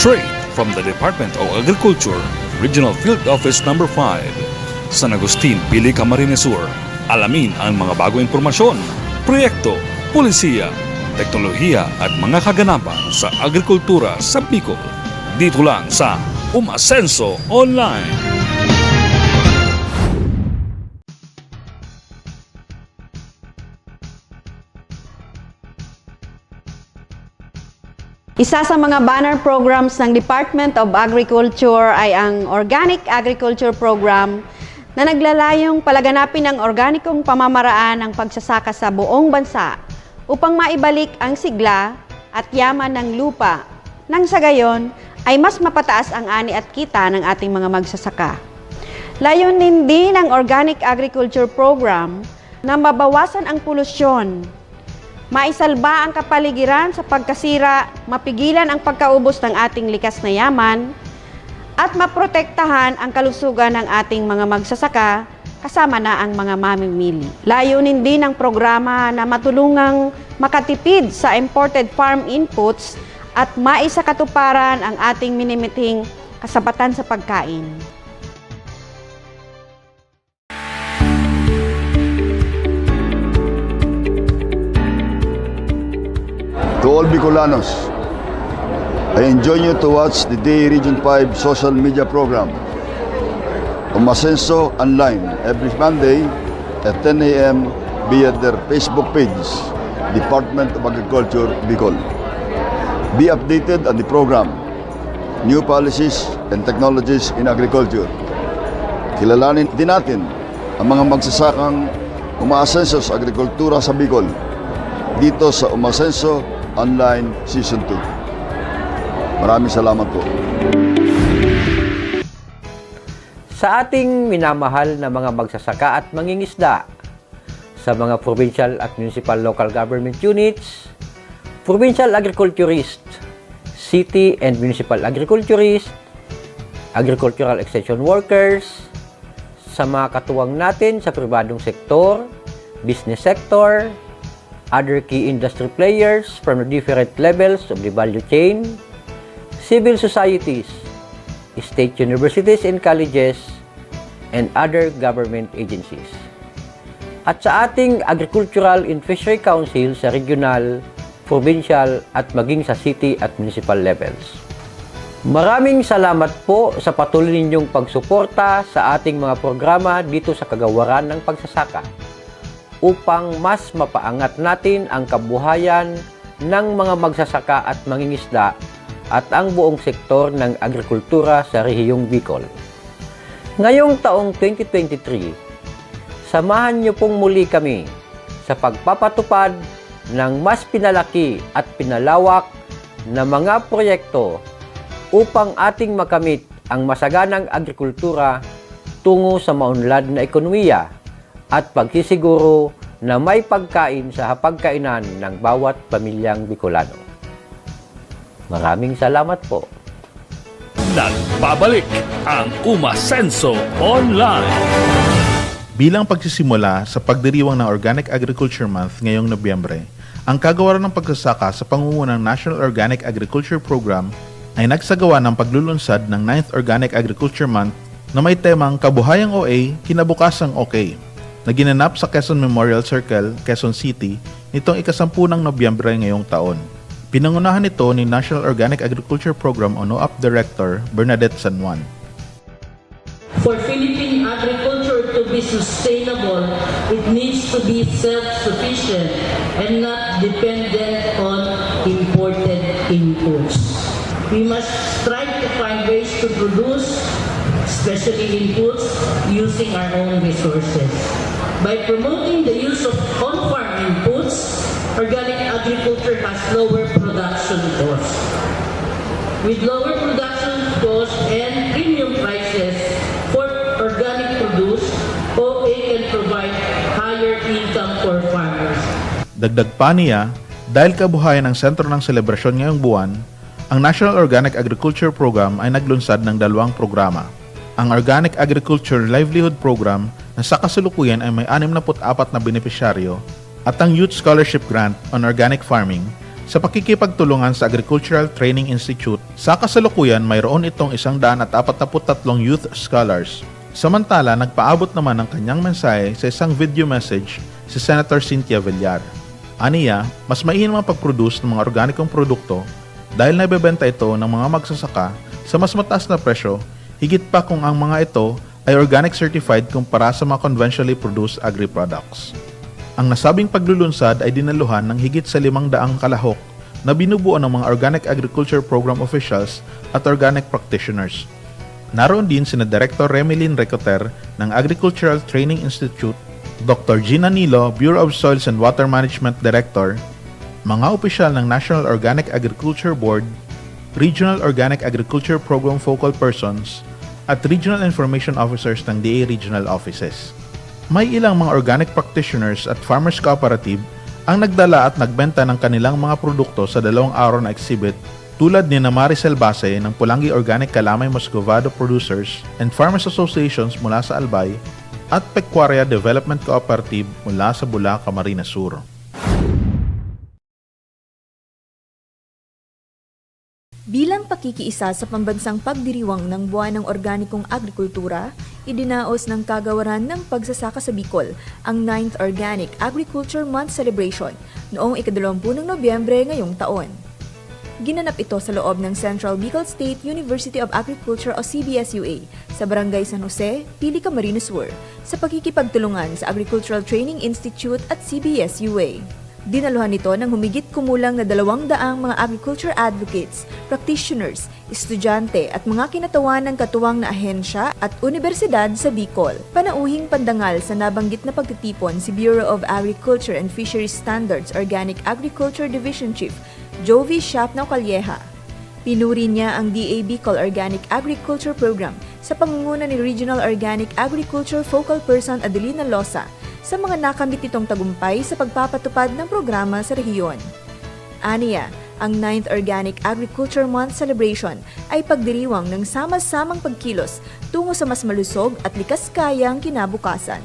Straight from the Department of Agriculture, Regional Field Office No. 5, San Agustin, Pili, Camarines Sur. Alamin ang mga bagong impormasyon, proyekto, pulisiya, teknolohiya at mga kaganapan sa agrikultura sa Bicol. Dito lang sa Umasenso Online. Isa sa mga banner programs ng Department of Agriculture ay ang Organic Agriculture Program na naglalayong palaganapin ang organikong pamamaraan ng pagsasaka sa buong bansa upang maibalik ang sigla at yaman ng lupa nang sa gayon ay mas mapataas ang ani at kita ng ating mga magsasaka. Layunin din ng Organic Agriculture Program na mabawasan ang polusyon, maisalba ang kapaligiran sa pagkasira, mapigilan ang pagkaubos ng ating likas na yaman, at maprotektahan ang kalusugan ng ating mga magsasaka, kasama na ang mga mamimili. Layunin din ng programa na matulungang makatipid sa imported farm inputs at maisakatuparan ang ating minimithing kasabatan sa pagkain. To all Bicolanos, I enjoin you to watch the Day Region 5 social media program, Umasenso Online, every Monday at 10 a.m. via their Facebook page, Department of Agriculture, Bicol. Be updated on the program, new policies and technologies in agriculture. Kilalanin din natin ang mga magsasakang umaasenso sa agrikultura sa Bicol dito sa Umasenso Online Season 2. Maraming salamat po. Sa ating minamahal na mga magsasaka at mangingisda, sa mga provincial at municipal local government units, provincial agriculturist, city and municipal agriculturist, agricultural extension workers, sa mga katuwang natin sa pribadong sektor, business sector, other key industry players from the different levels of the value chain, civil societies, state universities and colleges, and other government agencies. At sa ating Agricultural and Fishery Council sa regional, provincial at maging sa city at municipal levels. Maraming salamat po sa patuloy ninyong pagsuporta sa ating mga programa dito sa kagawaran ng pagsasaka upang mas mapaangat natin ang kabuhayan ng mga magsasaka at mangingisda at ang buong sektor ng agrikultura sa rehiyong Bicol. Ngayong taong 2023, samahan niyo pong muli kami sa pagpapatupad ng mas pinalaki at pinalawak na mga proyekto upang ating makamit ang masaganang agrikultura tungo sa maunlad na ekonomiya at pagsisiguro na may pagkain sa hapagkainan ng bawat pamilyang Bicolano. Maraming salamat po. Nagbabalik ang Umasenso Online. Bilang pagsisimula sa pagdiriwang ng Organic Agriculture Month ngayong Nobyembre, ang kagawaran ng pagsasaka sa pangungunang National Organic Agriculture Program ay nagsagawa ng paglulunsad ng 9th Organic Agriculture Month na may temang Kabuhayang OA, Kinabukasang OK, na ginanap sa Quezon Memorial Circle, Quezon City, nitong ika-10 ng Nobyembre ngayong taon. Pinangunahan ito ni National Organic Agriculture Program o NOAP Director Bernadette San Juan. For Philippine agriculture to be sustainable, it needs to be self-sufficient and not dependent on imported inputs. We must strive to find ways to produce, especially inputs, using our own resources. By promoting the use of on-farm inputs, organic agriculture has lower production costs. With lower production costs and premium prices for organic produce, OA can provide higher income for farmers. Dagdag pa niya, dahil kabuhayan ang sentro ng selebrasyon ngayong buwan, ang National Organic Agriculture Program ay naglunsad ng 2 programa. Ang Organic Agriculture Livelihood Program na sa kasalukuyan ay may 64 na benepisyaryo at ang Youth Scholarship Grant on Organic Farming sa pakikipagtulungan sa Agricultural Training Institute. Sa kasalukuyan, mayroon itong 143 youth scholars. Samantala, nagpaabot naman ng kanyang mensahe sa isang video message si Senator Cynthia Villar. Aniya, mas mainam ang pag-produce ng mga organikong produkto dahil naibebenta ito ng mga magsasaka sa mas mataas na presyo, higit pa kung ang mga ito ay organic certified kumpara sa mga conventionally produced agri-products. Ang nasabing paglulunsad ay dinaluhan ng higit sa 500 kalahok na binubuo ng mga Organic Agriculture Program officials at organic practitioners. Naroon din sina Director Remilyn Recoter ng Agricultural Training Institute, Dr. Gina Nilo, Bureau of Soils and Water Management Director, mga opisyal ng National Organic Agriculture Board, Regional Organic Agriculture Program Focal Persons, at Regional Information Officers ng DA Regional Offices. May ilang mga organic practitioners at farmers cooperative ang nagdala at nagbenta ng kanilang mga produkto sa 2 araw na exhibit tulad ni Maricel Base ng Pulangi Organic Calamay Muscovado Producers and Farmers Associations mula sa Albay at Pecuaria Development Cooperative mula sa Bula, Camarines Sur. Bilang pakikiisa sa pambansang pagdiriwang ng Buwan ng Organikong Agrikultura, idinaos ng Kagawaran ng Pagsasaka sa Bicol ang 9th Organic Agriculture Month Celebration noong 20 ng Nobyembre ngayong taon. Ginanap ito sa loob ng Central Bicol State University of Agriculture o CBSUA sa Barangay San Jose, Pili, Camarines Sur sa pakikipagtulungan sa Agricultural Training Institute at CBSUA. Dinaluhan nito ng humigit kumulang na 200 mga agriculture advocates, practitioners, estudyante at mga kinatawan ng katuwang na ahensya at universidad sa Bicol. Panauhing pandangal sa nabanggit na pagtitipon si Bureau of Agriculture and Fisheries Standards Organic Agriculture Division Chief Jovi Shapnao Calleja. Pinuri niya ang DA Bicol Organic Agriculture Program sa pangunguna ni Regional Organic Agriculture Focal Person Adelina Losa sa mga nakamit nitong tagumpay sa pagpapatupad ng programa sa rehiyon. Aniya, ang 9th Organic Agriculture Month Celebration ay pagdiriwang ng sama-samang pagkilos tungo sa mas malusog at likas kayang kinabukasan.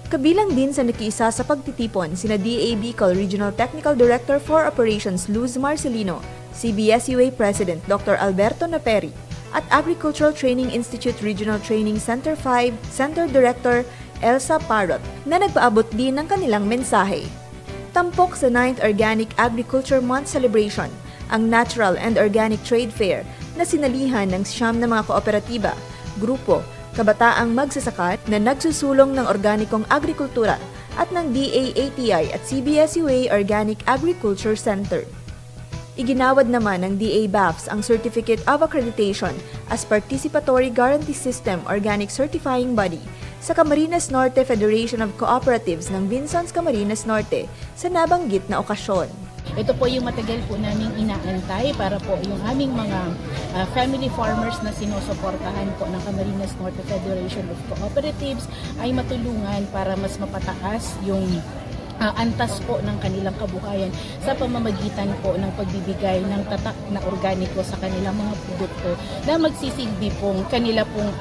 Kabilang din sa nakiisa sa pagtitipon sina DA Bicol Regional Technical Director for Operations Luz Marcelino, CBSUA President Dr. Alberto Naperi, at Agricultural Training Institute Regional Training Center 5 Center Director Elsa Parrot na nagpaabot din ng kanilang mensahe. Tampok sa 9th Organic Agriculture Month Celebration, ang Natural and Organic Trade Fair na sinalihan ng 9 na mga kooperatiba, grupo, kabataang magsasaka na nagsusulong ng organikong agrikultura at ng DAATI at CBSUA Organic Agriculture Center. Iginawad naman ng DA BAFS ang Certificate of Accreditation as Participatory Guarantee System Organic Certifying Body sa Camarines Norte Federation of Cooperatives ng Vinsons Camarines Norte sa nabanggit na okasyon. Ito po yung matagal po namin inaantay para po yung aming mga family farmers na sinusuportahan po ng Camarines Norte Federation of Cooperatives ay matulungan para mas mapataas yung antas po ng kanilang kabuhayan sa pamamagitan po ng pagbibigay ng tatak na organiko sa kanilang mga produkto na magsisilbi pong kanila pong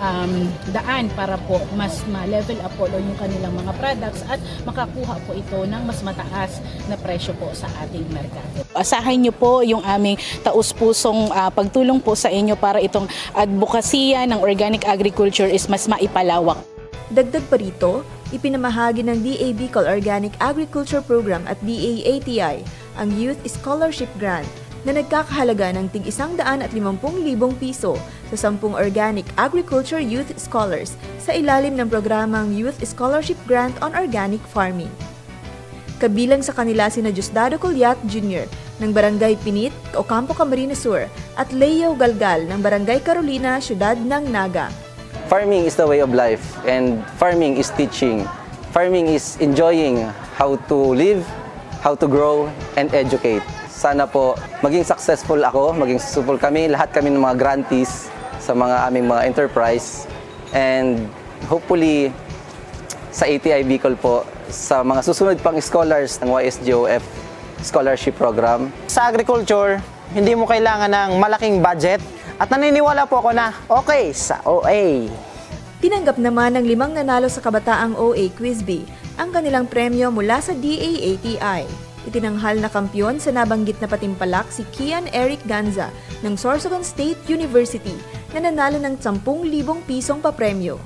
daan para po mas ma-level up po yung kanilang mga products at makakuha po ito ng mas mataas na presyo po sa ating merkado. Asahan niyo po yung aming taus-pusong pagtulong po sa inyo para itong advokasya ng organic agriculture is mas maipalawak. Dagdag pa rito, ipinamahagi ng DA Bicol Organic Agriculture Program at DAATI ang Youth Scholarship Grant na nagkakahalaga ng tig 150,000 piso sa 10 Organic Agriculture Youth Scholars sa ilalim ng programang Youth Scholarship Grant on Organic Farming. Kabilang sa kanila sina Diosdado Colyat Jr. ng Barangay Pinit, Ocampo, Camarines Sur at Leo Galgal ng Barangay Carolina, Siyudad ng Naga. Farming is the way of life and farming is teaching. Farming is enjoying how to live, how to grow, and educate. Sana po maging successful ako, maging successful kami, lahat kami ng mga grantees sa mga aming mga enterprise. And hopefully sa ATI Bicol po, sa mga susunod pang scholars ng YSGOF Scholarship Program. Sa agriculture, hindi mo kailangan ng malaking budget. At naniniwala po ako na okay sa OA. Tinanggap naman ng 5 nanalo sa Kabataang OA Quiz Bee ang kanilang premyo mula sa DAATI. Itinanghal na kampyon sa nabanggit na patimpalak si Kian Eric Ganza ng Sorsogon State University na nanalo ng 10,000 pisong papremyo.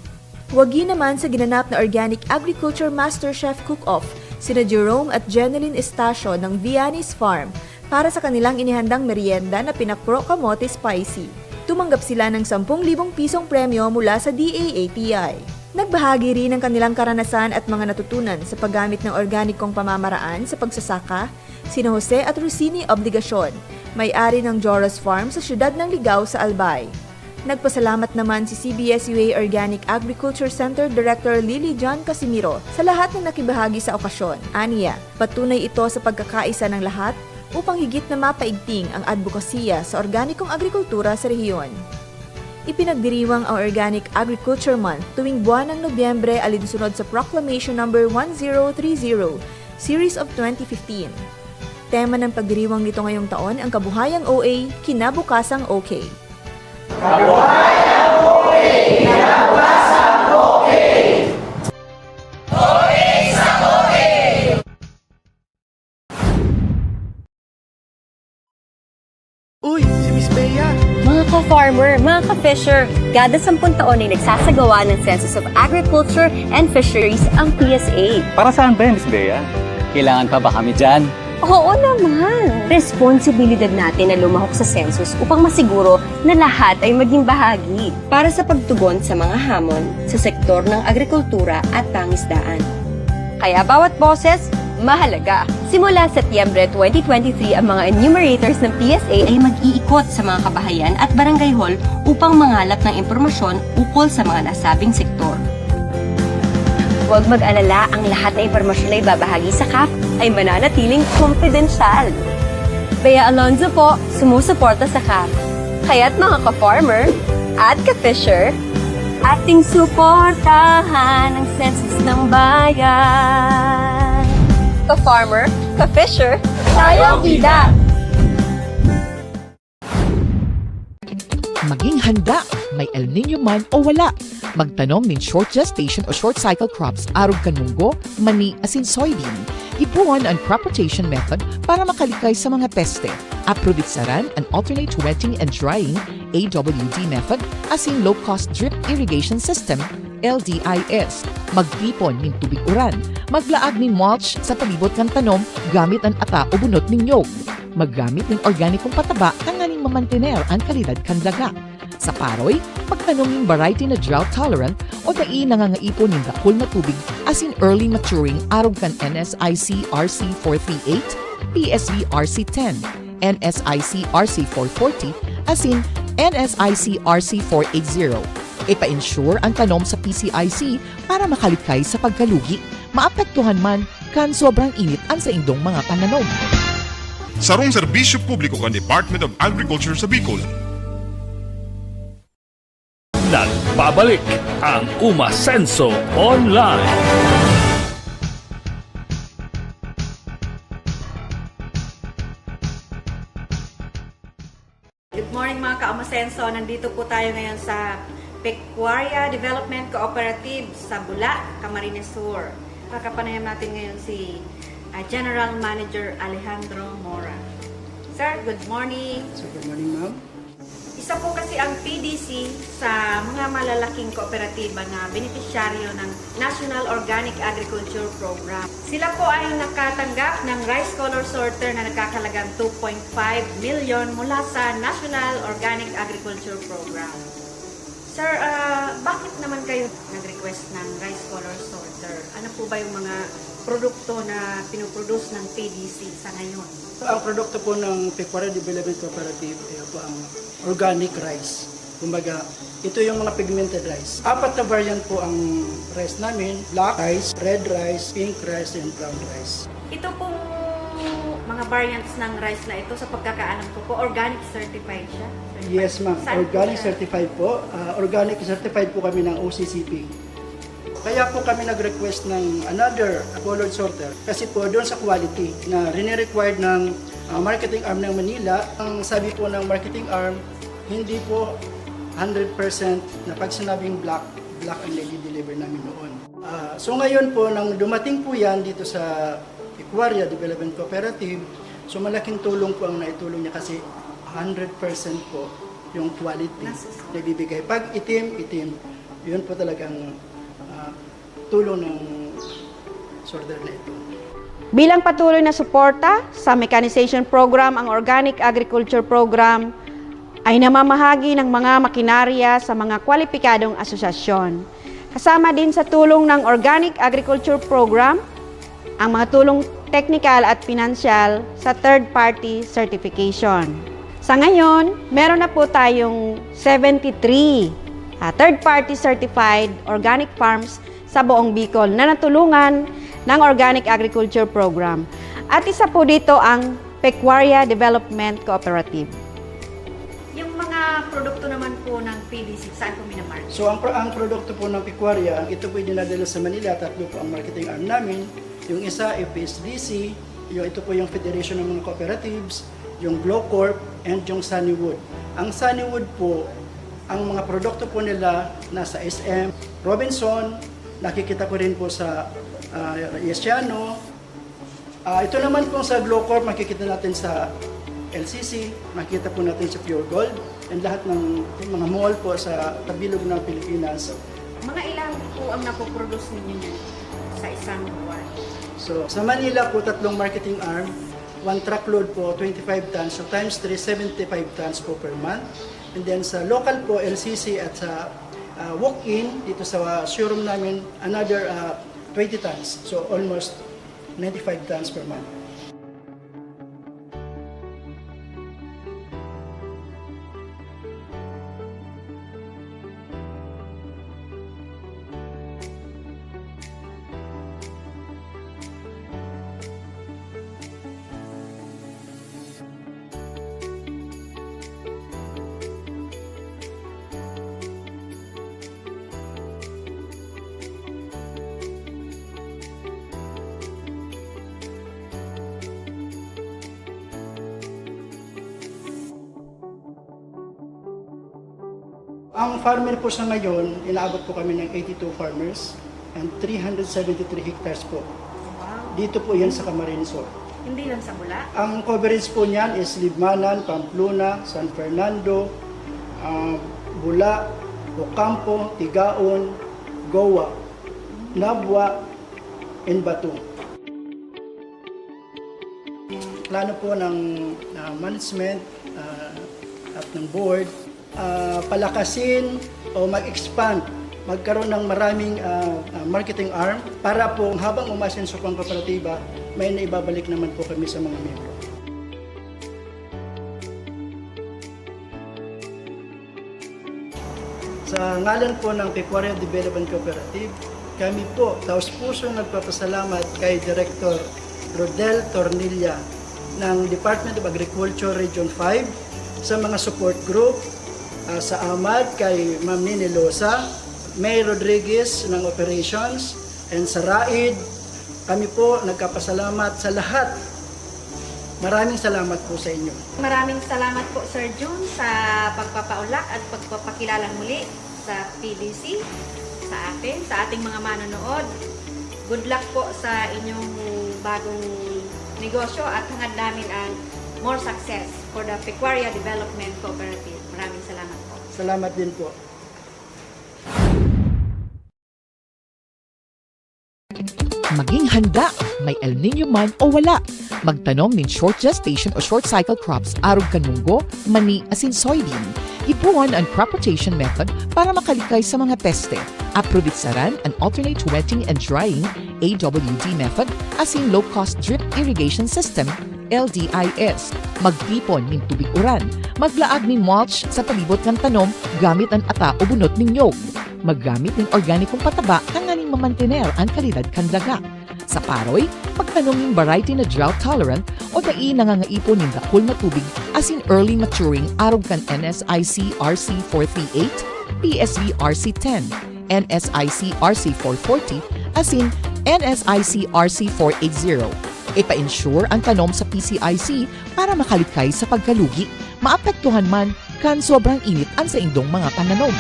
Wagi naman sa ginanap na Organic Agriculture Master Chef Cook-Off sina Jerome at Jeneline Estacio ng Vianis Farm para sa kanilang inihandang merienda na pinakpro kamote spicy. Tumanggap sila ng 10,000 pisong premyo mula sa DAATI. Nagbahagi rin ng kanilang karanasan at mga natutunan sa paggamit ng organikong pamamaraan sa pagsasaka, sina Jose at Rosini Obligacion, may-ari ng Joros Farm sa siyudad ng Ligao sa Albay. Nagpasalamat naman si CBS-UA Organic Agriculture Center Director Lily John Casimiro sa lahat ng nakibahagi sa okasyon. Aniya, patunay ito sa pagkakaisa ng lahat upang higit na mapaigting ang advokasya sa organikong agrikultura sa rehiyon. Ipinagdiriwang ang Organic Agriculture Month tuwing buwan ng Nobyembre alinsunod sa Proclamation No. 1030, Series of 2015. Tema ng pagdiriwang nito ngayong taon ang Kabuhayang OA, Kinabukasang OK. Kabuhayang OK! Kinabukasang OK! OK sa OK! Uy, si Miss Bea! Mga ka-farmer, mga ka-fisher, kada 10 taon ay nagsasagawa ng Census of Agriculture and Fisheries ang PSA. Para saan ba yan, Miss Bea? Kailangan pa ba kami dyan? Oo naman! Responsibilidad natin na lumahok sa census upang masiguro na lahat ay maging bahagi para sa pagtugon sa mga hamon sa sektor ng agrikultura at pangisdaan. Kaya bawat boses, mahalaga. Simula Setyembre 2023, ang mga enumerators ng PSA ay mag-iikot sa mga kabahayan at barangay hall upang mangalap ng impormasyon ukol sa mga nasabing sektor. Huwag mag-alala, ang lahat ng impormasyon na ibabahagi sa CAF ay mananatiling kumpidensyal. Bea Alonzo po, sumusuporta sa CAF. Kaya't mga ka-farmer at ka-fisher, ating suportahan ang census ng bayan. Ka-farmer, ka-fisher, tayo ang bida! Maging handa, may El Nino man o wala. Magtanom ng short gestation o short cycle crops arog kanunggo, mani, asin soybean. Ipuan ang crop rotation method para makalikay sa mga peste. Aprovitsaran an alternate wetting and drying AWD method asin low-cost drip irrigation system LDIS. Magtipon ng tubig uran. Maglaag ng mulch sa palibot ng tanom gamit ang ata o bunot ng nyog. Maggamit ng organikong pataba kanganing mamantener ang kalidad kandaga. Sa paroy, magtanom ng variety na drought-tolerant o dai nangangaipon ng dakul na tubig asin early maturing arog kan NSIC RC 438, PSV RC 10, NSIC RC 440, asin NSIC RC 480. Ipa-ensure ang tanom sa PCIC para makalikay sa pagkalugi. Maapektuhan man kan sobrang init ang sa indong mga pananom. Sarong serbisyo publiko kan Department of Agriculture sa Bicol. Nagbabalik ang Umasenso Online. Good morning mga ka-Umasenso. Nandito po tayo ngayon sa Pecuaria Development Cooperative sa Bula, Camarines Sur. Kakapanayam natin ngayon si General Manager Alejandro Mora. Sir, good morning. Good morning, ma'am. Isa po kasi ang PDC sa mga malalaking kooperatiba na benepisyaryo ng National Organic Agriculture Program. Sila po ay nakatanggap ng rice color sorter na nagkakalagang 2.5 million mula sa National Organic Agriculture Program. Sir, bakit naman kayo nag-request ng rice color sorter? Ano po ba yung mga produkto na pinuproduce ng PDC sa ngayon? Ang produkto po ng Pecuaria Development Cooperative ay po ang organic rice. Kumbaga, ito yung mga pigmented rice. 4 na variant po ang rice namin: black rice, red rice, pink rice, and brown rice. Ito pong mga variants ng rice na ito, sa pagkakaalam ko po, organic certified siya? Yes, ma'am. Saan Organic po certified po. Organic certified po kami ng OCCP. Kaya po kami nag-request ng another colored sorter kasi po doon sa quality na rini-required ng marketing arm ng Manila. Ang sabi po ng marketing arm, hindi po 100% na pag sinabing black ang nai-deliver namin noon. So ngayon po, nang dumating po yan dito sa Pecuaria Development Cooperative. So malaking tulong po ang naitulong niya kasi 100% po yung quality na ibibigay. Pag itim, yun po talagang tulong ng sorter na ito. Bilang patuloy na suporta sa mechanization program, ang Organic Agriculture Program ay namamahagi ng mga makinarya sa mga kwalipikadong asosasyon. Kasama din sa tulong ng Organic Agriculture Program, ang mga tulong technical at financial sa third-party certification. Sa ngayon, meron na po tayong 73 third-party certified organic farms sa buong Bicol na natulungan ng Organic Agriculture Program. At isa po dito ang Pecuaria Development Cooperative. Yung mga produkto naman po ng PDC, saan po minamarket? So ang produkto po ng Pecuaria, ito po dinadala sa Manila, tatlo po ang marketing arm namin. Yung isa, FSDC, ito po yung Federation ng mga Cooperatives, yung Glowcorp, and yung Sunnywood. Ang Sunnywood po, ang mga produkto po nila nasa SM, Robinson, nakikita ko rin po sa Yesiano. Ito naman po sa Glowcorp, makikita natin sa LCC, makikita po natin sa Pure Gold, and lahat ng mga mall po sa tabilog ng Pilipinas. Mga ilan po ang napoproduce ninyo sa isang buwan? So, sa Manila po, tatlong marketing arm, one truckload po, 25 tons, so times 3, 75 tons po per month. And then sa local po, LCC at sa walk-in, dito sa showroom namin, another 20 tons, so almost 95 tons per month. Ang farmer po sa ngayon, inaabot po kami ng 82 farmers and 373 hectares po. Dito po yan sa Camarines Sur. Hindi lang sa Bula? Ang coverage po niyan is Libmanan, Pamplona, San Fernando, Bula, Ocampo, Tigaon, Goa, Nabwa, and Batu. Plano po ng management at ng board, palakasin o mag-expand, magkaroon ng maraming marketing arm para po habang umasenso po ang kooperatiba, may naibabalik naman po kami sa mga membro. Sa ngalan po ng Pecuaria Development Cooperative, kami po taos-puso nagpapasalamat kay Director Rodel Tornilla ng Department of Agriculture Region 5 sa mga support group, sa AMAD kay Ma'am Nini Losa, May Rodriguez ng Operations, and sa RAID, kami po nagkapasalamat sa lahat. Maraming salamat po sa inyo. Maraming salamat po Sir June sa pagpapaulak at pagpapakilala muli sa PDC, sa atin, sa ating mga manonood. Good luck po sa inyong bagong negosyo at hangad namin ang more success for the Pecuaria Development Cooperative. Maraming salamat po. Salamat din po. Maging handa, may El Nino man o wala. Magtanom ng short gestation o short cycle crops arog kanunggo, mani, asin soybean. Ipuan ang crop rotation method para makalikay sa mga peste. Aprovitsaran an alternate wetting and drying AWD method asin low-cost drip irrigation system LDIS. Magtipon ng tubig uran. Maglaag ng mulch sa palibot ng tanom gamit ang ata o bunot ng nyog. Maggamit ng organikong pataba kanganing mamantener ang kalidad kan daga. Sa paroy, pagtanom ng variety na drought tolerant o dai nangangaipon ng dakul na tubig asin early maturing arog kan NSIC RC 438, PSV RC 10, NSIC RC 440 asin NSIC RC 480. Ipa-ensure ang tanom sa PCIC para makalikay sa pagkalugi, maapektuhan man kan sobrang init ang sa indong mga pananom.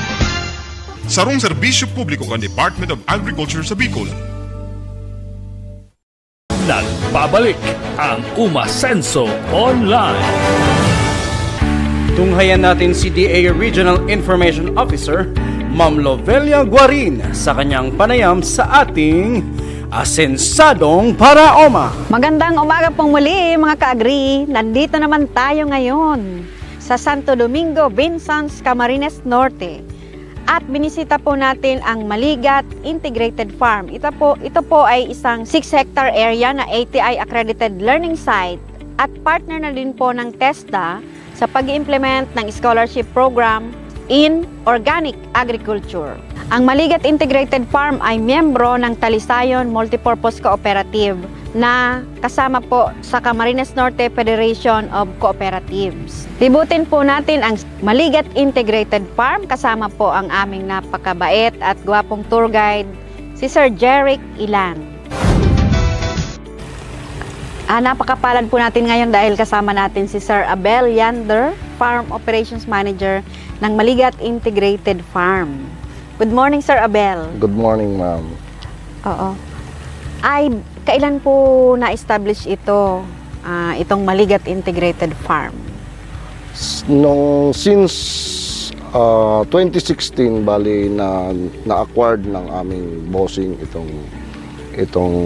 Sarong serbisyo publiko kan Department of Agriculture sa Bicol. Nagbabalik ang Umasenso Online. Tunghayan natin si DA Regional Information Officer, Ma'am Lovelia Guarin, sa kanyang panayam sa ating Asensadong Paraoma. Magandang umaga pong muli mga ka-agri. Nandito naman tayo ngayon sa Santo Domingo, Vincents, Camarines Norte. At binisita po natin ang Maligat Integrated Farm. Ito po ay isang 6-hectare area na ATI accredited learning site at partner na din po ng TESDA sa pag-implement ng scholarship program in organic agriculture. Ang Maligat Integrated Farm ay miyembro ng Talisayon Multipurpose Cooperative na kasama po sa Camarines Norte Federation of Cooperatives. Libutin po natin ang Maligat Integrated Farm, kasama po ang aming napakabait at gwapong tour guide, si Sir Jeric Ilan. Napakapalad po natin ngayon dahil kasama natin si Sir Abel Yander, Farm Operations Manager ng Maligat Integrated Farm. Good morning, Sir Abel. Good morning, ma'am. Oo. Ay, kailan po na-establish itong Maligat Integrated Farm? Since 2016, bali na-acquired ng aming bossing itong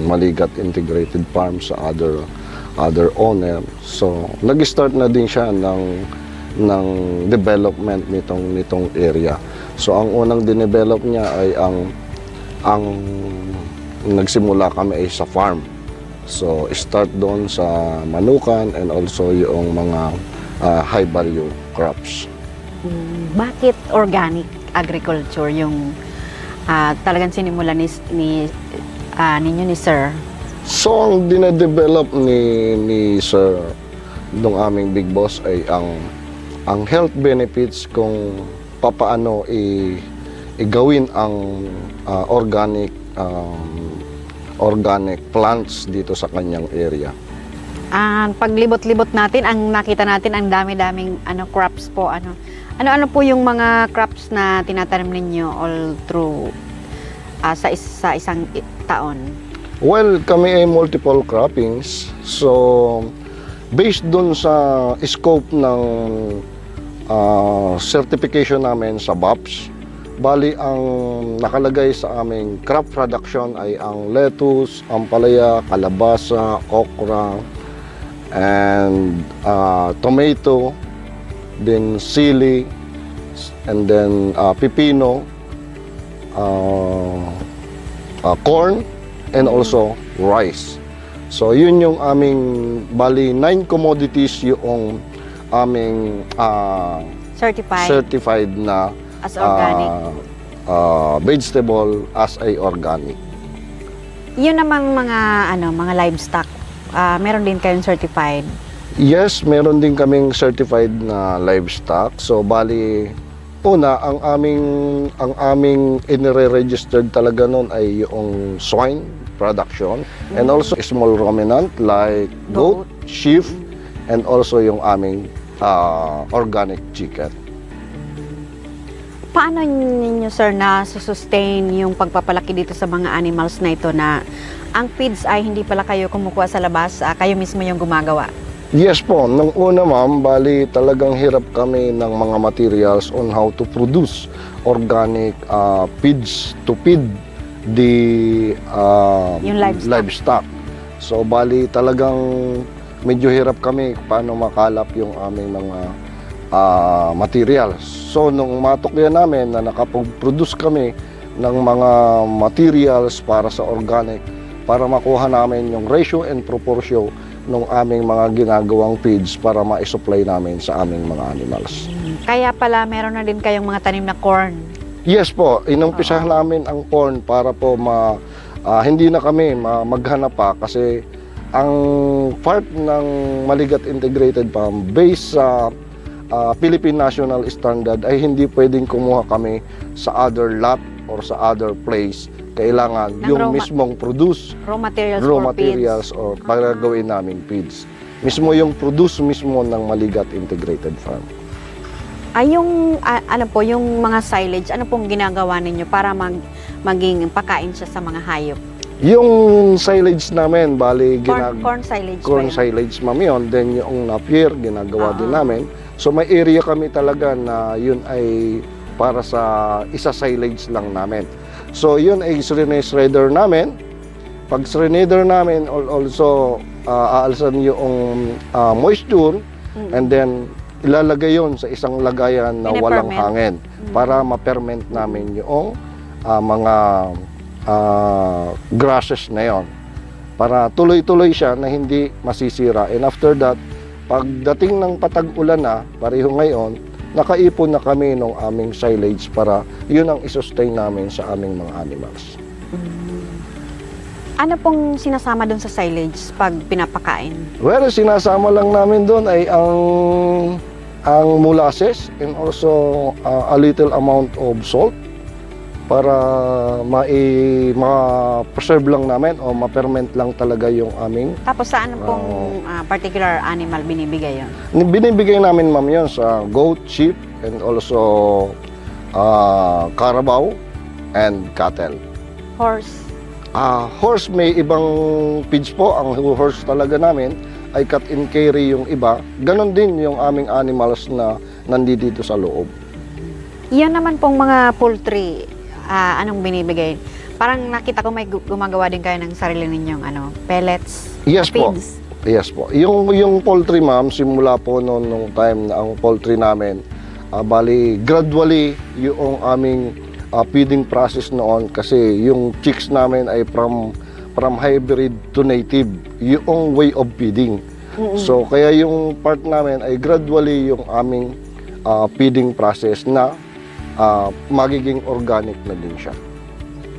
Maligat Integrated Farm sa other owner. So, nag-start na din siya ng development nitong area. So ang unang dinevelop niya ay ang nagsimula kami ay sa farm. So start doon sa manukan and also yung mga high value crops. Bakit organic agriculture yung talagang sinimulan ninyo ni Sir? So ang dinedevelop ni Sir ng aming big boss ay ang health benefits kung papaano igawin ang organic plants dito sa kanyang area. Paglibot-libot natin, ang nakita natin ang dami-daming crops po. Ano po yung mga crops na tinatanim ninyo all through sa isang taon? Well, kami ay multiple croppings. So based dun sa scope ng certification namin sa BAPS, bali ang nakalagay sa aming crop production ay ang lettuce, ampalaya, kalabasa, okra, and tomato, then sili, and then pipino, corn, and also rice. So yun yung aming bali 9 commodities yung aming certified na as organic vegetable as a organic. Yun namang mga livestock, meron din kayong certified? Yes, meron din kaming certified na livestock. So bali una ang aming inire-registered talaga noon ay yung swine production and also small ruminant like goat, sheep, and also yung aming organic chicken. Paano ninyo, sir, na sustain yung pagpapalaki dito sa mga animals na ito na ang feeds ay hindi pala kayo kumukuha sa labas, kayo mismo yung gumagawa? Yes po. Nung una, ma'am, bali talagang hirap kami ng mga materials on how to produce organic feeds to feed the livestock. So bali talagang medyo hirap kami paano makalap yung aming mga materials. So nung matukyan namin na nakapag-produce kami ng mga materials para sa organic, para makuha namin yung ratio and proportion ng aming mga ginagawang feeds para ma-supply namin sa aming mga animals. Kaya pala meron na din kayong mga tanim na corn? Yes po, inumpisahan namin ang corn para po hindi na kami maghanap pa kasi ang part ng Maligat Integrated Farm based sa Philippine National Standard ay hindi pwedeng kumuha kami sa other lot or sa other place. Kailangan yung mismong produce raw materials or para gawin naming feeds. Mismo yung produce mismo ng Maligat Integrated Farm. Ay yung yung mga silage, ano pong ginagawa ninyo para maging pakain siya sa mga hayop? Yung silage namin, bali Corn silage ba corn yun? silage ma'am yun. Then yung napier, ginagawa din namin. So may area kami talaga na yun ay para sa isa silage lang namin. So yun ay shredder namin. Pag shredder namin, also aalsan yung moisture and then ilalagay yun sa isang lagayan na walang hangin para ma-ferment namin yung mga grasses na yon para tuloy-tuloy siya na hindi masisira. And after that, pagdating ng patag-ulan na, pareho ngayon, nakaipon na kami ng aming silage para yun ang isustain namin sa aming mga animals. Ano pong sinasama doon sa silage pag pinapakain? Well, sinasama lang namin doon ay ang molasses and also a little amount of salt para ma-preserve lang namin o ma-ferment lang talaga yung aming. Tapos saan pong particular animal binibigay yon? Binibigay namin ma'am yun sa goat, sheep, and also carabao and cattle. Horse? Horse may ibang feeds po. Ang horse talaga namin ay cut and carry yung iba. Ganon din yung aming animals na nandito sa loob. Yan naman pong mga poultry, anong binibigay? Parang nakita ko may gumagawa din kayo ng sarili ninyong pellets, Yes po. feeds. Yes po. Yung poultry ma'am, simula po nung time na ang poultry namin, bali gradually yung aming feeding process noon kasi yung chicks namin ay from hybrid to native, yung way of feeding. So kaya yung part namin ay gradually yung aming feeding process na magiging organic na din siya.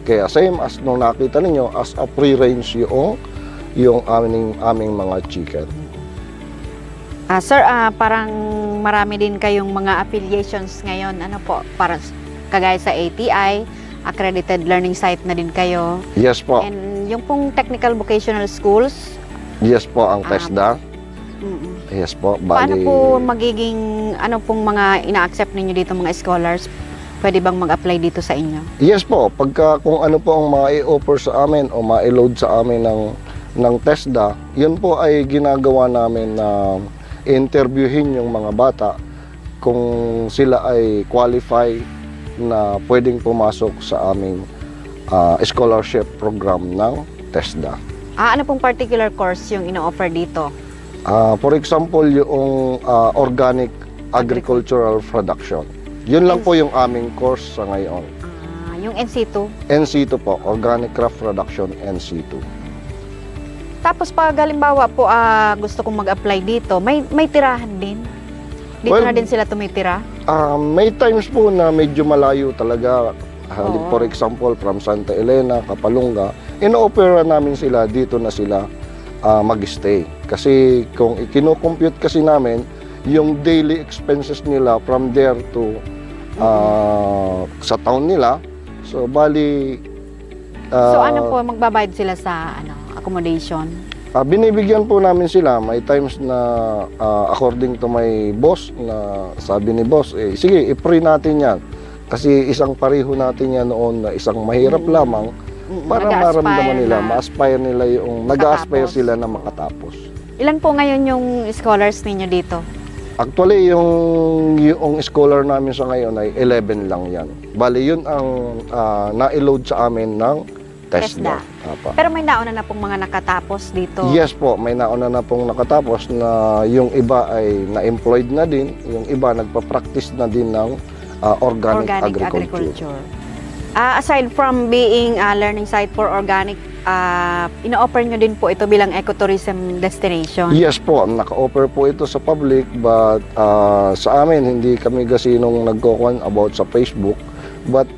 Kaya same as nung nakita ninyo, as a free-range yung aming mga chicken. Sir, parang marami din kayong mga affiliations ngayon. Ano po? Para kagaya sa ATI, accredited learning site na din kayo. Yes po. And yung pong technical vocational schools. Yes po, ang TESDA. Yes po. Paano po magiging, ano pong mga ina-accept ninyo dito mga scholars? Pwede bang mag-apply dito sa inyo? Yes po. Pagka kung ano po ang ma-i-offer sa amin o ma-i-load sa amin ng TESDA, yun po ay ginagawa namin na interviewin yung mga bata kung sila ay qualify na pwedeng pumasok sa aming scholarship program ng TESDA. Ano pong particular course yung ino-offer dito? For example, yung organic agricultural production. Yun lang po yung aming course sa ngayon. Yung NC2? NC2 po, Organic Craft Production NC2. Tapos pag halimbawa po gusto kong mag-apply dito, may tirahan din? Dito na din sila tumitira? May times po na medyo malayo talaga. For example, from Santa Elena, Kapalunga, ino-opera namin sila, dito na sila mag-stay. Kasi kung ikino-compute kasi namin, yung daily expenses nila from there to sa town nila, so bali... so ano po, magbabayad sila sa accommodation? Binibigyan po namin sila. May times na according to my boss, na sabi ni boss, sige, i-free natin yan. Kasi isang pareho natin yan noon na isang mahirap lamang para maramdaman nila, ma-aspire nila yung, nag-aspire sila na makatapos. Ilan po ngayon yung scholars ninyo dito? Actually, yung scholar namin sa ngayon ay 11 lang yan. Bali, yun ang na-load sa amin ng TESDA. Pero may nauna na pong mga nakatapos dito? Yes po, may nauna na pong nakatapos na yung iba ay na-employed na din, yung iba nagpa-practice na din ng organic agriculture. Aside from being a learning site for organic, ino-offer nyo din po ito bilang ecotourism destination? Yes po, naka-offer po ito sa public, but sa amin hindi kami gasinong nagkukuhan about sa Facebook, but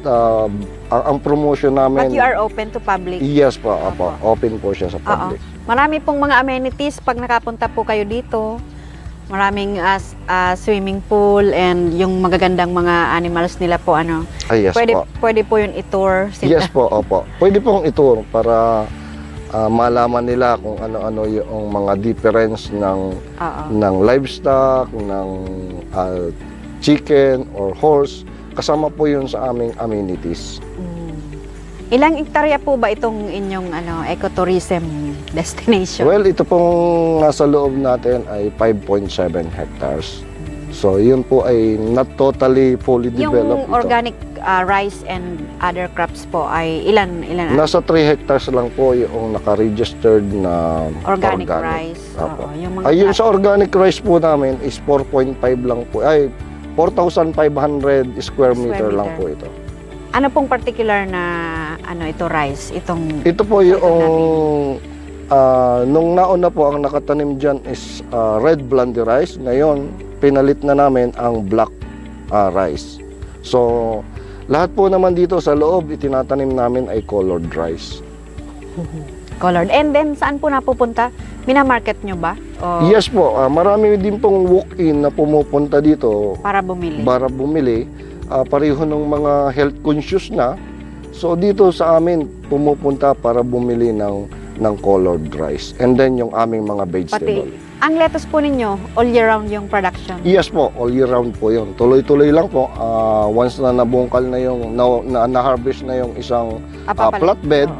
ang promotion namin... But you are open to public? Yes po, open po siya sa public. Marami pong mga amenities pag nakapunta po kayo dito. Maraming swimming pool and yung magagandang mga animals nila po. Yes pwede po yun i-tour? Yes po, opo. Pwede pong i-tour para malaman nila kung ano-ano yung mga difference ng livestock, ng chicken or horse. Kasama po yun sa aming amenities. Ilang hektarya po ba itong inyong ecotourism destination? Well, ito pong nasa loob natin ay 5.7 hectares. So, yun po ay not totally fully developed. Yung organic rice and other crops po ay ilan? Nasa 3 hectares lang po yung naka-registered na Organic rice. Opo. Oo, yung mga Yung sa organic rice po namin is 4.5 lang po. Ay, 4,500 square meter lang po ito. Ano pong particular na ito rice? Ito po yung nung nauna po ang nakatanim dyan is red blondie rice. Ngayon, pinalit na namin ang black rice. So, lahat po naman dito sa loob, itinatanim namin ay colored rice. Colored. And then, saan po napupunta? Minamarket nyo ba? O Yes po, marami din pong walk-in na pumupunta dito para bumili? para bumili. Pareho ng mga health conscious na. So dito sa amin pumupunta para bumili ng colored rice. And then yung aming mga vegetable. Ang lettuce po ninyo, all year round yung production? Yes po, all year round po yun. Tuloy-tuloy lang po. Once na nabungkal na yung, na-harvest na yung isang flatbed,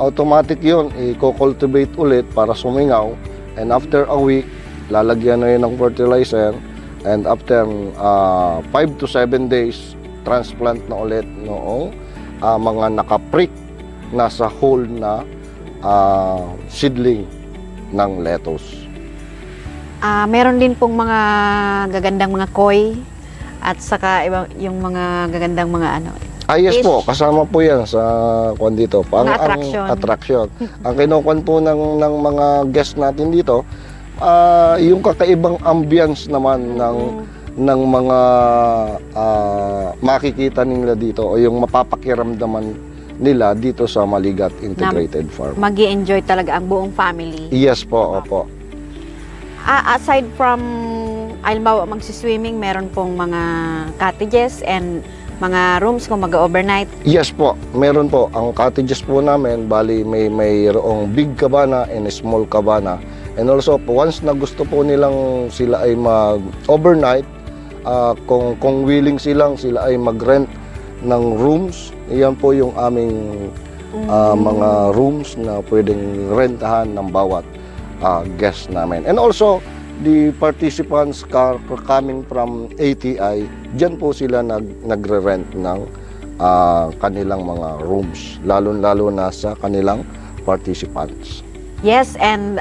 automatic yun, i-cultivate ulit para sumingaw. And after a week, lalagyan na yun ng fertilizer. And after 5 to 7 days, transplant na ulit noong mga nakaprick na sa whole na seedling ng lettuce. Meron din pong mga gagandang mga koi at saka yung mga gagandang mga Yes fish. po, kasama po yan sa kwan dito. Mga attraction. Ang kinukuan po ng mga guests natin dito, yung kakaibang ambience naman ng mga makikita nila dito o yung mapapakiramdaman nila dito sa Maligat Integrated Farm. Magi-enjoy talaga ang buong family. Yes po, opo. Aside from halimbawa magsiswimming, meron pong mga cottages and mga rooms kung mag-overnight. Yes po, meron po. Ang cottages po namin, bali mayroong big cabana and a small cabana. And also, once na gusto po nilang sila ay mag-overnight, kung willing sila ay mag-rent ng rooms, iyan po yung aming mga rooms na pwedeng rentahan ng bawat guest namin. And also, the participants coming from ATI, dyan po sila nagre-rent ng kanilang mga rooms, lalo-lalo na sa kanilang participants. Yes, and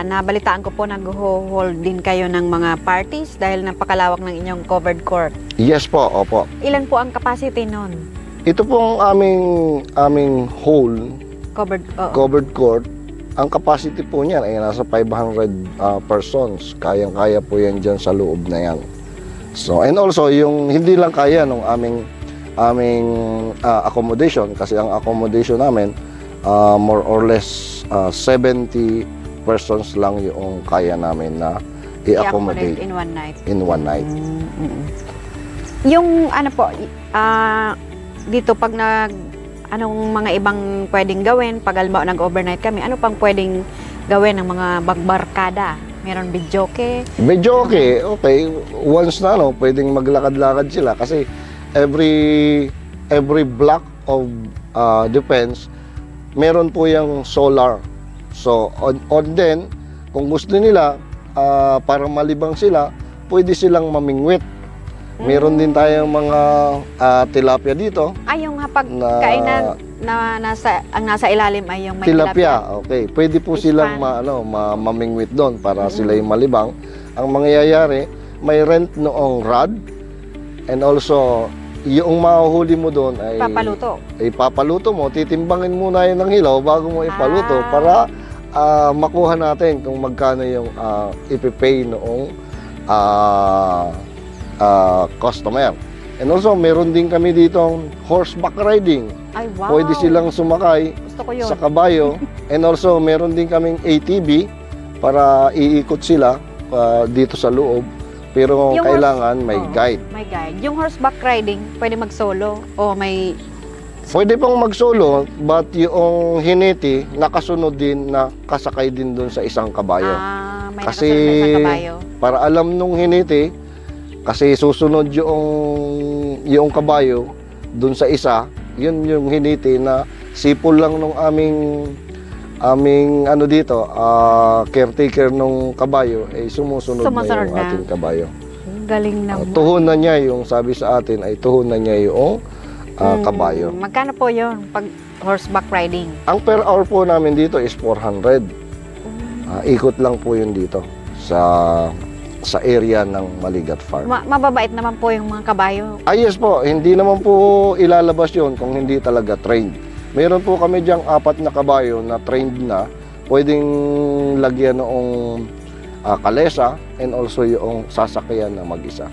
nabalitaan ko po nag-hold din kayo ng mga parties dahil napakalawak ng inyong covered court. Yes po, opo. Ilan po ang capacity nun? Ito pong aming whole covered court. Ang capacity po niyan ay nasa 500 persons. Kayang-kaya po yan dyan sa loob na yan. So, and also, yung hindi lang kaya ng aming accommodation, kasi ang accommodation namin, more or less 70 persons lang yung kaya namin na i-accommodate in one night. Yung dito pag anong mga ibang pwedeng gawin pag nag-overnight kami, ano pang pwedeng gawin ng mga bagbarkada? Meron videoke? Videoke, okay. Once na pwedeng maglakad-lakad sila kasi every block of defense meron po yung solar. So, on then, kung gusto nila, para malibang sila, pwede silang mamingwit. Meron din tayong mga tilapia dito. Yung kainan na nasa ilalim ay yung may tilapia. Okay, pwede po silang mamingwit doon para sila yung malibang. Ang mangyayari, may rent noong rod and also yung mahuhuli mo doon ay ipapaluto mo, titimbangin muna yun ng hilaw bago mo ipaluto para makuha natin kung magkano yung ipipay noong customer. And also, meron din kami ditong horseback riding. Ay, wow. Pwede silang sumakay sa kabayo. And also, meron din kaming ATV para iikot sila dito sa loob. Pero kailangan may guide. May guide. Yung horseback riding, pwede mag-solo o may... Pwede pang mag-solo, but yung hiniti, nakasunod din na kasakay din doon sa isang kabayo. May kasi nakasunod na isang kabayo. Para alam nung hiniti, kasi susunod yung kabayo doon sa isa, yun yung hiniti na sipol lang nung aming ano dito, caretaker nung kabayo, ay sumusunod na Sumusunod yung na. ating kabayo. Galing naman. Tuhunan niya yung sabi sa atin ay tuhunan niya yung kabayo. Magkano po yun pag horseback riding? Ang per hour po namin dito is 400. Ikot lang po yun dito sa area ng Maligat Farm. Mababait naman po yung mga kabayo. Yes po, hindi naman po ilalabas yun kung hindi talaga trained. Meron po kami diyang 4 na kabayo na trained na, pwedeng lagyan noong kalesa and also yung sasakyan na mag-isa.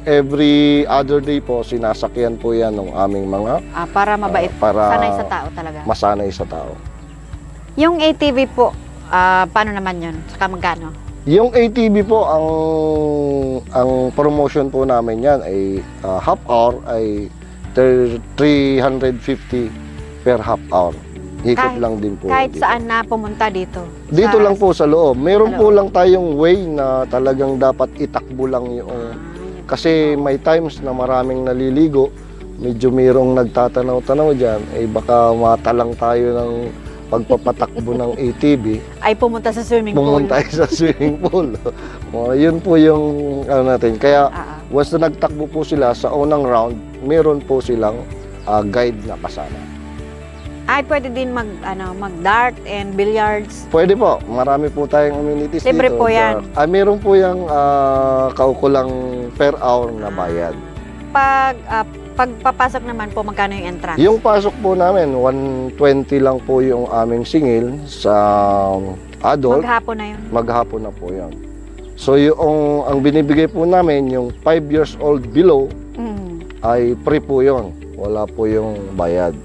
Every other day po, sinasakyan po yan ng aming mga Para mabait, para sanay sa tao talaga. masanay sa tao. Yung ATV po, paano naman yun? Saka magkano? Yung ATV po, ang promotion po namin yan ay half hour ay 350 per half hour. Ikot lang din po. Kahit dito. saan na pumunta dito? Dito lang po sa loob. Meron po lang tayong way na talagang dapat itakbo lang yung... Kasi may times na maraming naliligo, medyo mayroong nagtatanaw-tanaw dyan, ay baka matalang tayo ng pagpapatakbo ng ATV. Ay pumunta sa swimming pool. Pumunta tayo sa swimming pool. Yun po yung ano natin. Kaya once na nagtakbo po sila sa unang round, meron po silang guide na kasama. Ay pwede din mag-dart and billiards. Pwede po. Marami po tayong amenities Libre dito. po yan. Meron po yung kaukulang per hour na bayad. Pagpapasok naman po, magkano yung entrance? Yung pasok po namin, 120 lang po yung aming singil sa adult. Maghapon na yun? Maghapon na po yun. So yung ang binibigay po namin, yung 5 years old below, ay free po yun. Wala po yung bayad.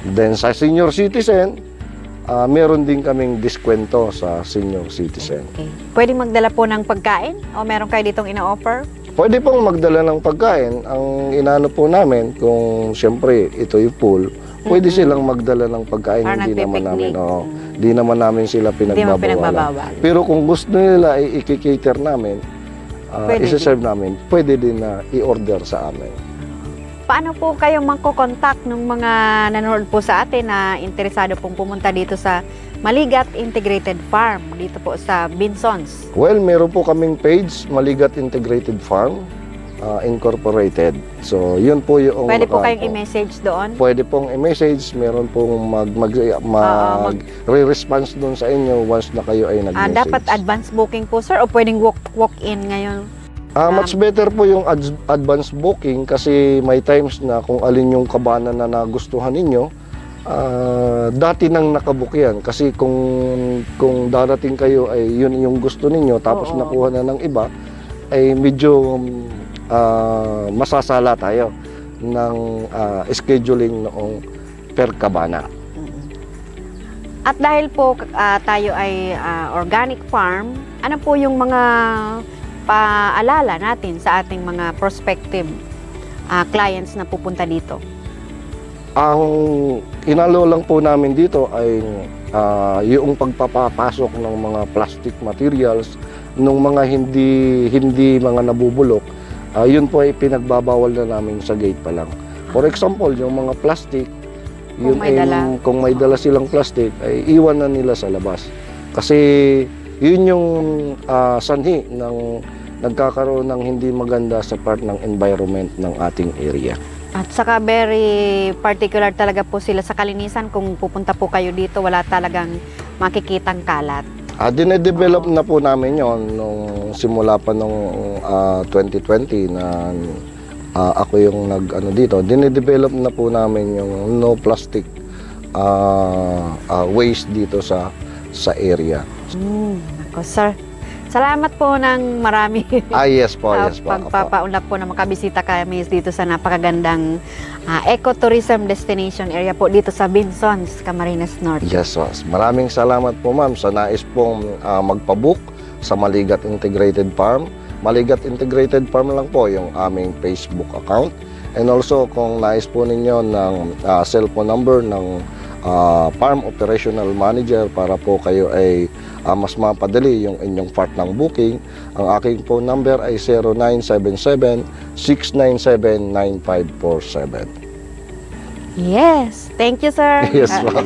Then sa senior citizen, meron din kaming diskwento sa senior citizen. Okay. Pwede magdala po ng pagkain? O meron kayo ditong ina-offer? Pwede pong magdala ng pagkain. Ang inano po namin, kung siyempre ito yung pool, pwede silang magdala ng pagkain. Parang Hindi naman namin sila pinagbabawalan. Pero kung gusto nila i-cater namin, isa-serve namin, pwede din na i-order sa amin. Paano po kayo mangko-contact ng mga nanonood po sa atin na interesado pong pumunta dito sa Maligat Integrated Farm, dito po sa Binsons? Well, meron po kaming page, Maligat Integrated Farm Incorporated. So, yun po yung... Pwede po kayong i-message doon? Pwede pong i-message. Meron pong mag-re-response doon sa inyo once na kayo ay nag-message. Dapat advance booking po, sir? O pwedeng walk-in ngayon? Much better po yung advance booking kasi may times na kung alin yung kabana na nagustuhan ninyo, dati nang nakabook yan. Kasi kung darating kayo ay yun yung gusto ninyo tapos nakuha na ng iba, ay medyo masasala tayo ng scheduling noong per kabana. At dahil po tayo ay organic farm, ano po yung mga paalala natin sa ating mga prospective clients na pupunta dito? Ang inalo lang po namin dito ay yung pagpapapasok ng mga plastic materials, ng mga hindi mga nabubulok, yun po ay pinagbabawal na namin sa gate pa lang. For example, yung mga plastic, kung may dala silang plastic, ay iwan na nila sa labas. Kasi yun yung sanhi ng nagkakaroon ng hindi maganda sa part ng environment ng ating area. At saka very particular talaga po sila sa kalinisan. Kung pupunta po kayo dito, wala talagang makikitang kalat. Dinedevelop na po namin yon nung simula pa nung 2020 na ako yung dito. Dinedevelop na po namin yung no plastic waste dito sa area. Ako, sir. Salamat po ng marami. Yes po, yes po. Pagpapaunlak po na makabisita kami dito sa napakagandang ecotourism destination area po dito sa Binsons, Camarines Norte. Yes, maraming salamat po ma'am sa nais pong magpabook sa Maligat Integrated Farm. Maligat Integrated Farm lang po yung aming Facebook account. And also kung nais po ninyo ng cellphone number ng Farm Operational Manager para po kayo ay mas mapadali yung inyong part ng booking. Ang aking phone number ay 0977-697-9547. Yes. Thank you, sir. Yes, ma'am.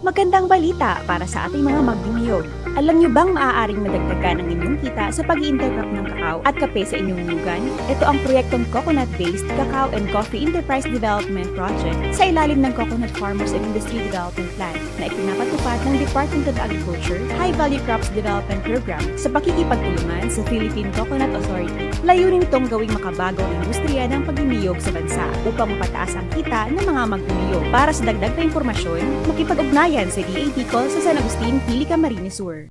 Magandang balita para sa ating mga magniniyog. Alam niyo bang maaaring madagdagan ang inyong kita sa pag-i-intercrop ng kakao at kape sa inyong lugan? Ito ang proyektong Coconut-Based Cacao and Coffee Enterprise Development Project sa ilalim ng Coconut Farmers and Industry Development Plan na ipinapatupad ng Department of Agriculture High Value Crops Development Program sa pakikipagtulungan sa Philippine Coconut Authority. Layunin itong gawing makabago ang industriya ng pagniniyog sa bansa upang mapataas ang kita ng mga magniniyog. Para sa dagdag na impormasyon, makipag-ugnayan sa DA Bicol sa San Agustin, Pili, Camarines Sur.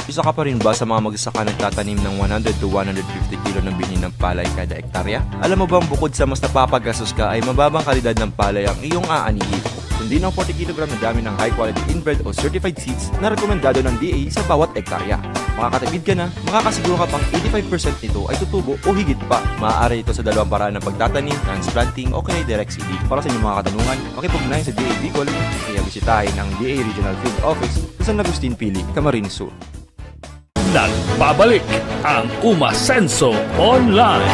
Isa ka pa rin ba sa mga magsasaka nagtatanim ng 100 to 150 kilo ng bini ng palay kada ektarya? Alam mo bang bukod sa mas napapagastos ka ay mababang kalidad ng palay ang iyong aanihin? Kundi ng 40 kg na dami ng high quality inbred o certified seeds na rekomendado ng DA sa bawat ektarya. Makakatipid ka na, makakasiguro ka pang 85% nito ay tutubo o higit pa. Maaari ito sa dalawang paraan ng pagtatanim, transplanting o kaya direct seeding. Para sa inyong mga katanungan, makipag-ugnayan sa DA Bicol, kaya bisitahin ang DA Regional Field Office sa San Agustin, Pili, Camarines Sur. Nagbabalik ang Umasenso Online.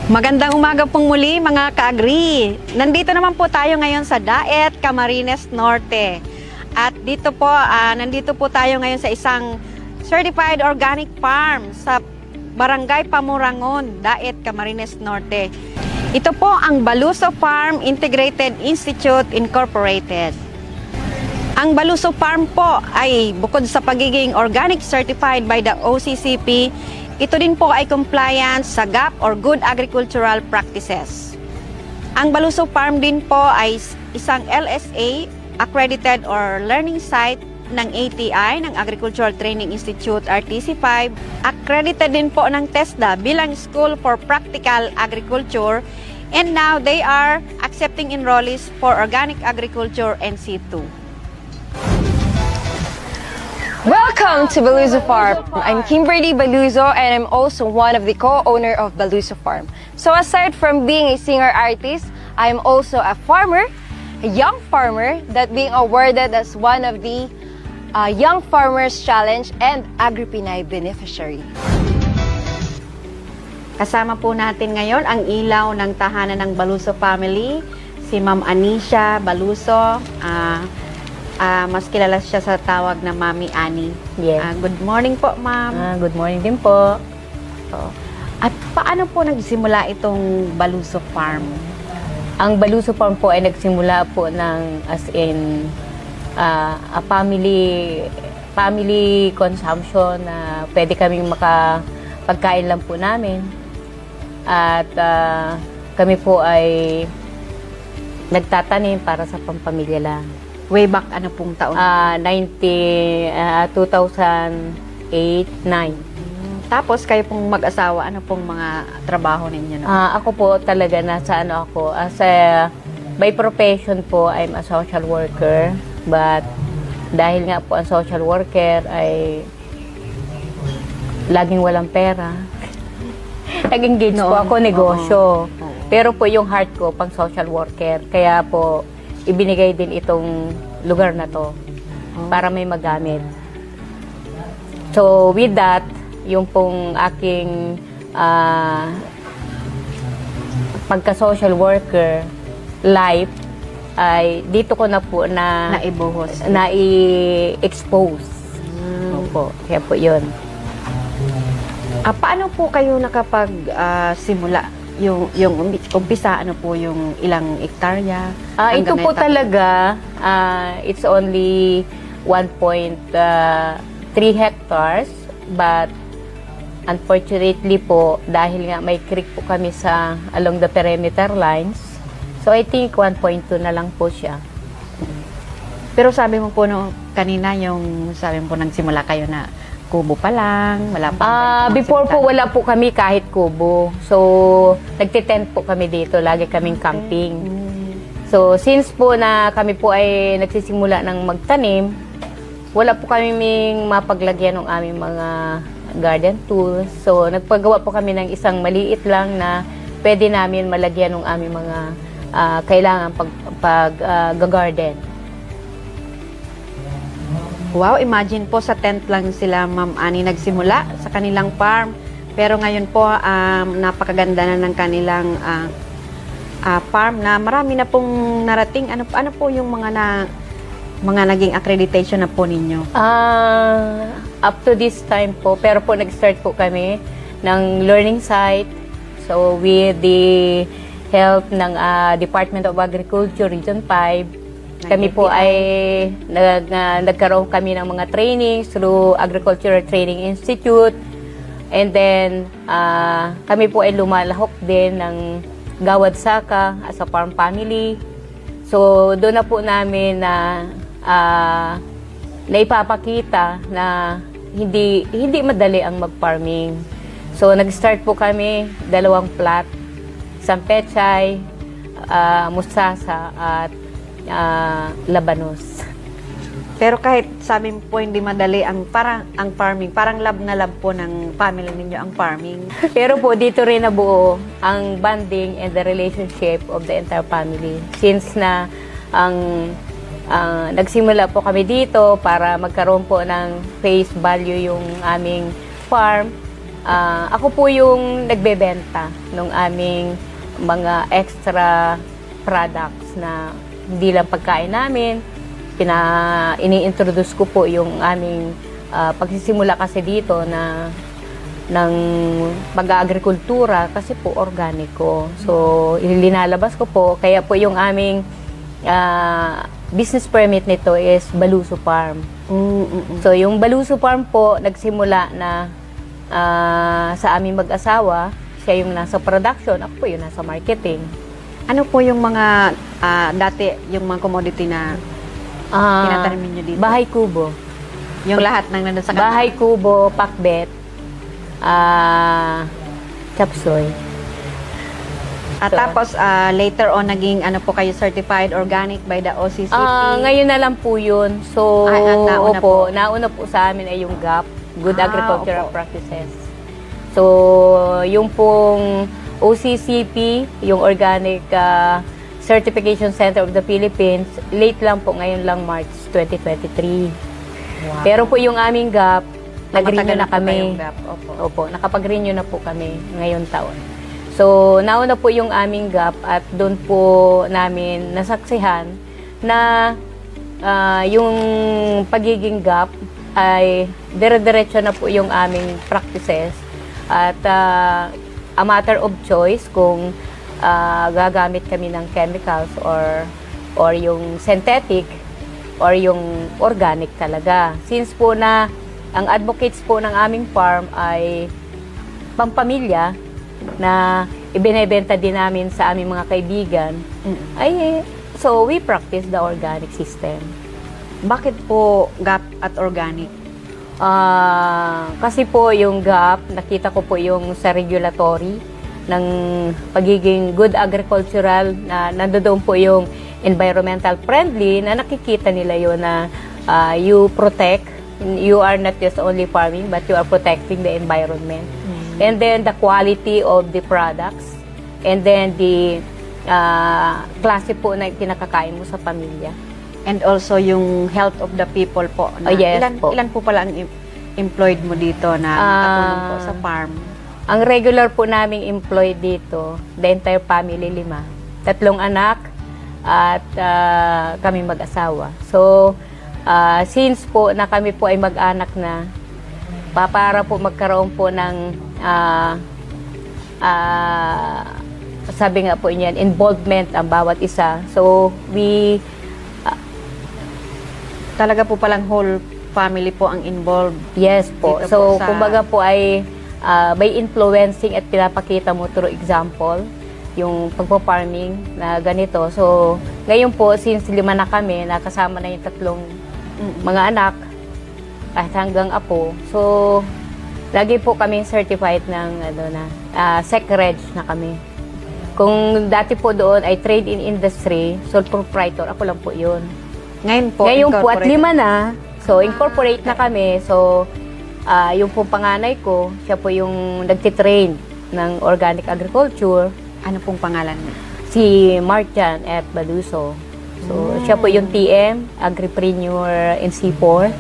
Magandang umaga pong muli mga ka-agri. Nandito naman po tayo ngayon sa Daet, Camarines Norte. At dito po, nandito po tayo ngayon sa isang certified organic farm sa Barangay Pamurangon, Daet, Camarines Norte. Ito po ang Baluso Farm Integrated Institute Incorporated. Ang Baluso Farm po ay bukod sa pagiging organic certified by the OCCP, ito din po ay compliance sa GAP or Good Agricultural Practices. Ang Baluso Farm din po ay isang LSA accredited or learning site ng ATI, ng Agricultural Training Institute RTC5. Accredited din po ng TESDA bilang School for Practical Agriculture, and now they are accepting enrollees for Organic Agriculture NC2. Welcome to Baluso Farm. I'm Kimberly Baluso and I'm also one of the co-owner of Baluso Farm. So aside from being a singer-artist, I'm also a farmer, a young farmer that being awarded as one of the Young Farmers Challenge and Agri-Pinay beneficiary. Kasama po natin ngayon ang ilaw ng tahanan ng Baluso family, si Ma'am Anisha Baluso. Mas kilala siya sa tawag na Mami Ani. Yes. Good morning po, Ma'am. Good morning din po. At paano po nagsimula itong Baluso Farm? Ang Baluso Farm po ay nagsimula po ng as in a family consumption na pwede kaming makapagkain lang po namin. At kami po ay nagtatanim para sa pampamilya lang. Way back ano pong taon? 2008-9. Tapos kayo pong mag-asawa, ano pong mga trabaho ninyo? Ako po talaga nasa ano ako, as by profession po, I'm a social worker. But dahil nga po ang social worker ay laging walang pera, nag-engage po ako negosyo. Pero po yung heart ko pang social worker. Kaya po ibinigay din itong lugar na to para may magamit. So with that, yung pong aking pagka-social worker life ay dito ko na po na naibuhos, na-i-expose. Opo, kaya po yun. Paano po kayo nakapag-simula? Yung umpisa, ano po yung ilang hektarya? Ito po talaga, it's only 1.3 hectares, but unfortunately po, dahil nga may creek po kami along the perimeter lines, so I think 1.2 na lang po siya. Pero sabi mo po kanina, sabi mo po nagsimula kayo na kubo pa lang, wala pa. Before po wala po kami kahit kubo. So nagte-tent po kami dito, lagi kaming camping. So since po na kami po ay nagsisimula ng magtanim, wala po kami mapaglagyan ng aming mga garden tools. So, nagpagawa po kami ng isang maliit lang na pwede namin malagyan ng aming mga kailangan pag-garden. Wow, imagine po sa tent lang sila, Ma'am Annie, nagsimula sa kanilang farm. Pero ngayon po, napakaganda na ng kanilang farm na marami na pong narating. Ano po yung mga naging accreditation na po ninyo? Up to this time po, pero po nag-start po kami ng learning site. So with the help ng Department of Agriculture Region 5, kami po ay nagkaroon kami ng mga trainings through Agricultural Training Institute. And then kami po ay lumalahok din ng Gawad Saka as a farm family. So doon na po namin na naipapakita na hindi madali ang mag-farming. So nag-start po kami 2 plot, isang pechay, mustasa at labanos. Pero kahit sabi po hindi madali ang farming, parang love na love po ng family ninyo ang farming. Pero po dito rin nabuo ang bonding and the relationship of the entire family. Since na nagsimula po kami dito para magkaroon po ng face value yung aming farm, ako po yung nagbebenta ng aming mga extra products na hindi lang pagkain namin. Ini-introduce ko po yung aming pagsisimula kasi dito ng pag-agrikultura kasi po organiko. So, linalabas ko po. Kaya po yung aming business permit nito is Baluso Farm. So, yung Baluso Farm po, nagsimula na sa aming mag-asawa. Siya yung nasa production, ako po yung nasa marketing. Ano po yung mga dati, yung mga commodity na tinatanim niyo dito? Bahay kubo. Yung lahat ng nandun sa kanila? Bahay kubo, pakbet, chapsoy. At tapos, later on, naging po kayo certified organic by the OCCP? Ngayon na lang po yun. So, nauna po sa amin ay yung GAP, Good Agricultural Practices. So, yung pong OCCP, yung Organic Certification Center of the Philippines, late lang po, ngayon lang March 2023. Wow. Pero po yung aming GAP, nag-renew na kami. Opo, nakapag-renew na po kami ngayong taon. So, nauna po yung aming GAP at doon po namin nasaksihan na yung pagiging GAP ay dire-diretso na po yung aming practices at a matter of choice kung gagamit kami ng chemicals or yung synthetic or yung organic talaga. Since po na ang advocates po ng aming farm ay pampamilya na ibinebenta din namin sa aming mga kaibigan, so we practice the organic system. Bakit po GAP at organic? Kasi po yung GAP, nakita ko po yung sa regulatory ng pagiging good agricultural na nandoon po yung environmental friendly na nakikita nila yun na you protect, you are not just only farming but you are protecting the environment. And then the quality of the products and then the klase po na kinakakain mo sa pamilya. And also yung health of the people po. Na ilan po pala ang employed mo dito na nakatulong po sa farm? Ang regular po naming employed dito, the entire family, 5. 3 anak at kami mag-asawa. So, since po na kami po ay mag-anak na, para po magkaroon po ng sabi nga po niyan, involvement ang bawat isa. So, talaga po palang whole family po ang involved. Yes po. Dito So, po kumbaga po ay by influencing at pinapakita mo through example yung pagpo-farming na ganito. So, ngayon po, since 5 na kami, nakasama na yung 3 mga anak, kahit hanggang apo. So, lagi po kami certified ng SecReg na kami. Kung dati po doon ay trade in industry, sole proprietor, ako lang po yun. Ngayon po at 5 na, So, incorporate na kami. So, yung po panganay ko, siya po yung nagtitrain ng organic agriculture. Ano pong pangalan niya? Si Marjan F. Baluso. So, siya po yung TM, Agripreneur in C4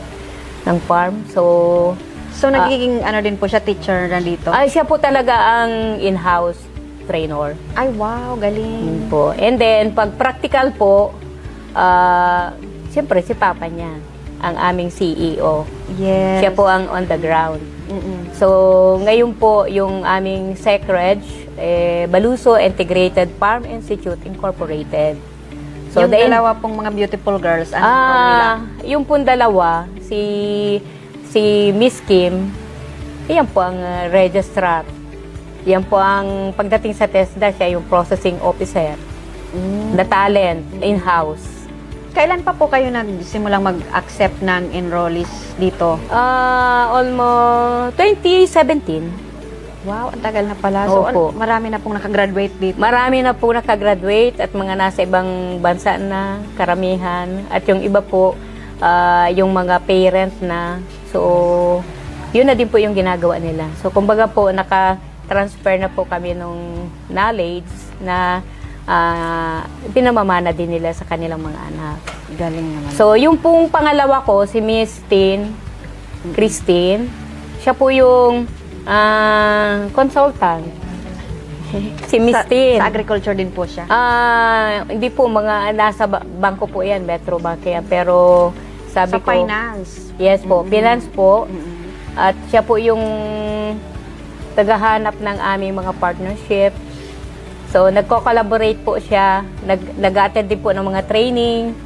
ng farm. So, nagiging ano din po siya, teacher na dito? siya po talaga ang in-house trainer. Ay, wow, galing. Yun po. And then, pag practical po, siyempre si Papa niya, ang aming CEO. Yes. Siya po ang on the ground. So, ngayon po, yung aming SecReg, Baluso Integrated Farm Institute Incorporated. So, yung dalawa pong mga beautiful girls, ano nila? Yung pong dalawa, si Miss Kim, yan po ang registrar. Yan po ang pagdating sa TESDA, siya yung processing officer. The talent, in-house. Kailan pa po kayo nagsimulang mag-accept ng enrollees dito? Almost 2017. Wow, ang tagal na pala. So, Opo. marami na pong nakagraduate dito. Marami na po nakagraduate at mga nasa ibang bansa na, karamihan. At yung iba po, yung mga parent na. So, yun na din po yung ginagawa nila. So, kumbaga po, naka-transfer na po kami nung knowledge na pinamamana din nila sa kanilang mga anak. Galing naman. So, yung pong pangalawa ko, si Miss Christine, siya po yung consultant. Si Miss Tin. Sa agriculture din po siya? Hindi po, mga nasa bangko po yan, Metro Bank yan. Pero sabi sa ko... finance? Yes po, finance po. At siya po yung tagahanap ng aming mga partnership. So, nagko-collaborate po siya. Nag-attend din po ng mga trainings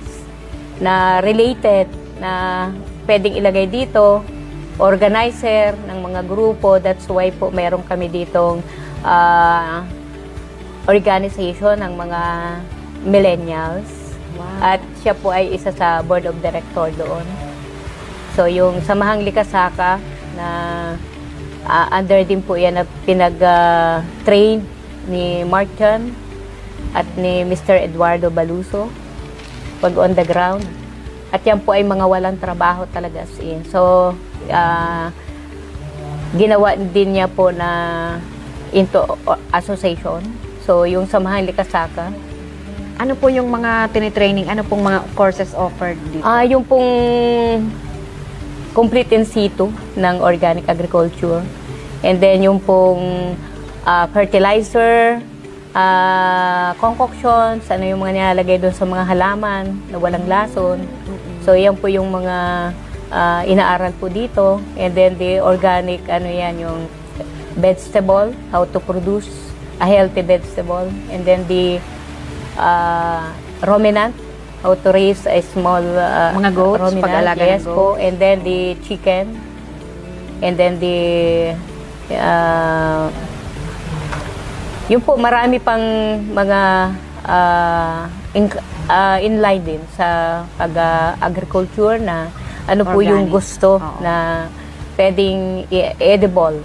na related na pwedeng ilagay dito. Organizer ng mga grupo. That's why po meron kami ditong organization ng mga millennials. Wow. At siya po ay isa sa board of director doon. So, yung Samahang Likasaka na under din po yan na pinag-train ni Marchan at ni Mr. Eduardo Baluso pag on the ground. At yan po ay mga walang trabaho talaga as in. So, ginawa din niya po na into association. So, yung Samahang Likasaka. Ano po yung mga tinitraining? Ano pong mga courses offered dito? Yung pong complete in situ ng organic agriculture. And then yung pong fertilizer, concoctions, ano yung mga nilalagay doon sa mga halaman na walang lason. So, yan po yung mga inaaral po dito. And then the organic, ano yan, yung vegetable, how to produce a healthy vegetable. And then the ruminant, how to raise a small mga goats, ruminant. pag-alaga Yes ng goats. po. And then the chicken. And then the yun po, marami pang mga inline din sa pag-agriculture na ano po yung gusto na pwedeng edible.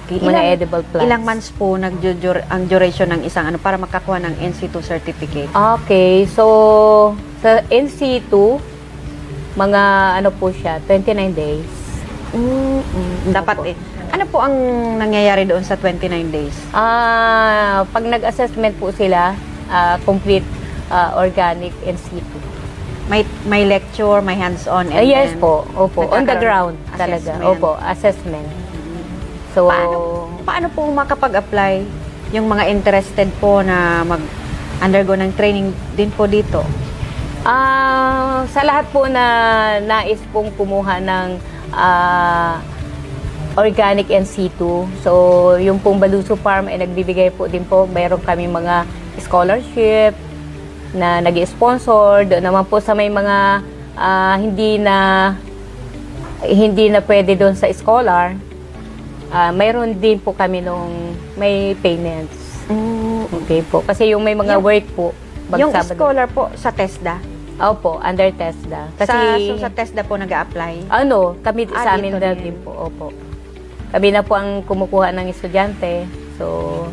Okay. Mga edible plants. Ilang months po ang duration ng isang ano para makakuha ng NC2 certificate? Okay, so sa NC2, mga ano po siya, 29 days. Dapat ano po ang nangyayari doon sa 29 days? Pag nag-assessment po sila, complete organic NC2. May lecture, may hands-on? Yes po, opo. On the ground talaga. Opo, assessment. So, paano po makapag-apply yung mga interested po na mag-undergo ng training din po dito? Sa lahat po na nais pong kumuha ng organic NC2. So, yung pong Baluso Farm ay nagbibigay po din po. Mayroon kami mga scholarship na nag-sponsor. Doon naman po sa may mga hindi na pwede doon sa scholar. Mayroon din po kami nung may payments. Okay po. Kasi yung may mga work po. Yung scholar po sa TESDA? Opo, under TESDA. Kasi, sa TESDA po nag-a-apply? Kami sa amin na din po. Opo. Kami na po ang kumukuha ng estudyante. So,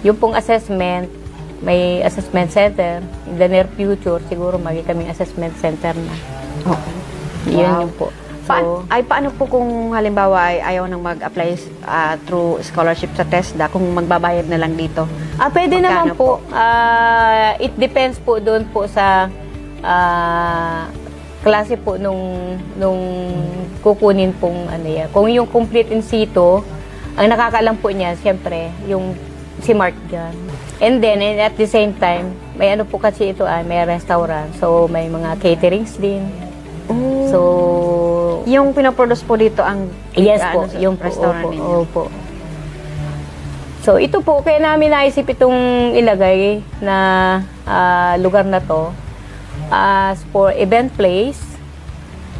yung pong assessment, may assessment center. In the near future, siguro kaming assessment center na. Yun yun po. Paano po kung halimbawa ay ayaw nang mag-apply through scholarship sa TESDA, kung magbabayad na lang dito? Pwede Magkano naman po. It depends po doon po sa klase po nung kukunin pong ano yan. Kung yung complete in situ, ang nakakalam po niya, siyempre, yung si Mark dyan. And then, at the same time, may ano po kasi ito, may restaurant. So, may mga caterings din. So, yung pinaproduce po dito ang yes po, yung restaurant po, ninyo. opo. So, ito po, kaya namin naisip itong ilagay na lugar na to as for event place.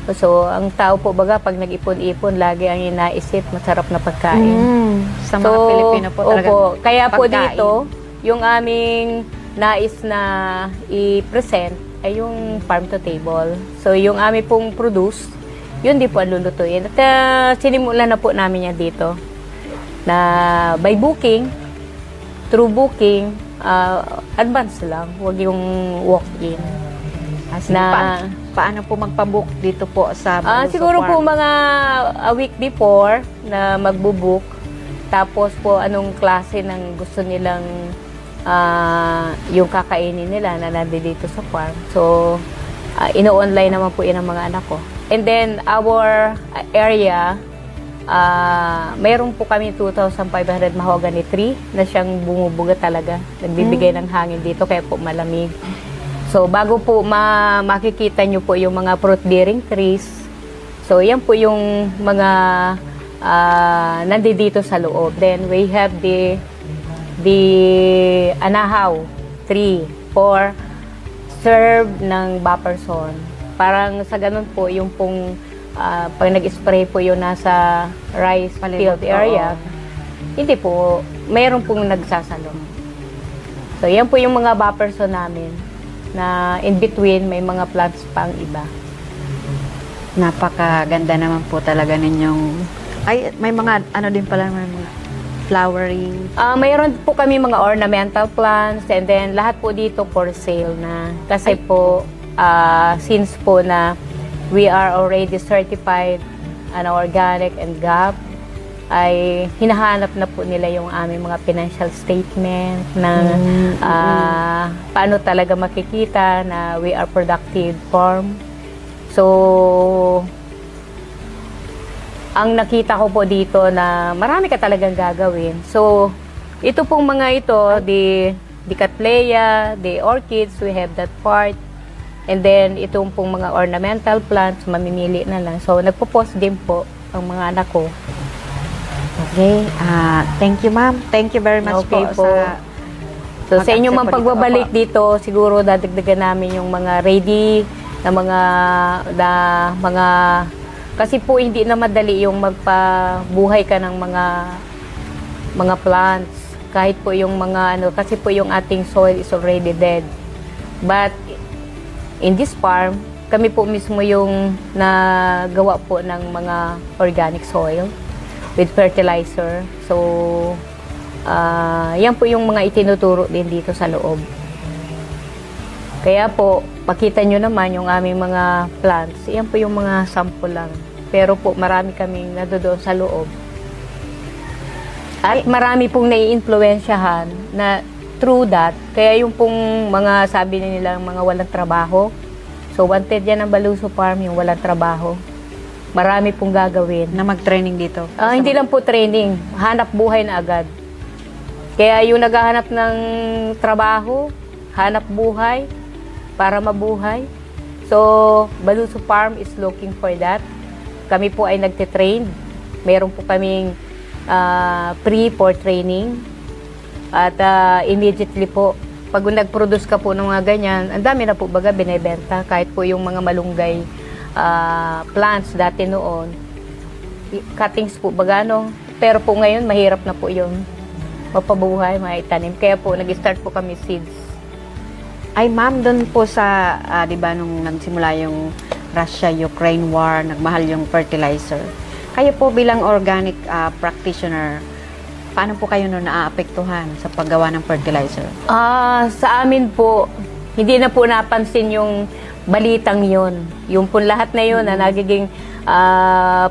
So, ang tao po baga, pag nag-ipon-ipon, lagi ang inaisip, masarap na pagkain. Sa mga Pilipino po talaga. Opo, kaya po pagkain. dito, yung aming nais na i-present ay yung farm to table. So, yung aming pong produce, yun di po ang lulutuin. At sinimulan na po namin yan dito. Na by booking, through booking, advance lang. Huwag yung walk-in. Paano po magpabook dito po sa Maluso siguro Farm? po mga a week before na magbubook. Tapos po anong klase ng gusto nilang yung kakainin nila na nandito sa farm. So, ino-online naman po yun ang mga anak ko. And then, our area, mayroon po kami 2,500 mahogany tree na siyang bumubuga talaga. Nagbibigay ng hangin dito, kaya po malamig. So, bago po makikita nyo po yung mga fruit-bearing trees, so, yan po yung mga nandito sa loob. Then, we have the anahaw tree for serve ng bufferson. Parang sa ganun po, yung pong pag nag-spray po yung nasa rice field area, hindi po, mayroon pong nagsasalong. So, yan po yung mga bufferson namin na in between may mga plants pang iba. Napakaganda naman po talaga ninyong... Ay, may mga ano din pala, may mga flowering. Mayroon po kami mga ornamental plants and then lahat po dito for sale na. Kasi po, since po na we are already certified organic and GAP, ay hinahanap na po nila yung aming mga financial statement na paano talaga makikita na we are productive farm. So, ang nakita ko po dito na marami ka talagang gagawin. So, ito pong mga ito, the cattleya, the orchids, we have that part. And then, itong pong mga ornamental plants, mamimili na lang. So, nagpo-post din po ang mga anak ko. Okay. Thank you, ma'am. Thank you very much Okay po. So, sa inyong mga pagbabalik dito, siguro dadagdagan namin yung mga ready na mga kasi po hindi na madali yung magpabuhay ka ng mga plants. Kahit po yung mga kasi po yung ating soil is already dead. But in this farm, kami po mismo yung nagawa po ng mga organic soil with fertilizer. So, yan po yung mga itinuturo din dito sa loob. Kaya po, pakita nyo naman yung aming mga plants. Yan po yung mga sample lang. Pero po, marami kaming nadodoon sa loob. At marami pong nai-influensyahan na through that, kaya yung pong mga sabi nila mga walang trabaho. So, wanted yan ang Maluso Farm, yung walang trabaho. Marami pong gagawin. Na mag-training dito? Hindi lang po training. Hanap buhay na agad. Kaya yung naghahanap ng trabaho, hanap buhay, para mabuhay. So, Maluso Farm is looking for that. Kami po ay nagtitrain. Meron po kaming free for training. At immediately po, pag nag-produce ka po ng mga ganyan, ang dami na po baga binebenta. Kahit po yung mga malunggay plants dati noon, cuttings po baga pero po ngayon mahirap na po yung mapabuhay, maitanim. Kaya po nag-start po kami seeds. Ay ma'am, doon po sa, di ba nung nagsimula yung Russia-Ukraine war, nagmahal yung fertilizer. Kayo po bilang organic practitioner, paano po kayo noon naaapektuhan sa paggawa ng fertilizer? Sa amin po, hindi na po napansin yung balitang yun. Yung po lahat na yun na nagiging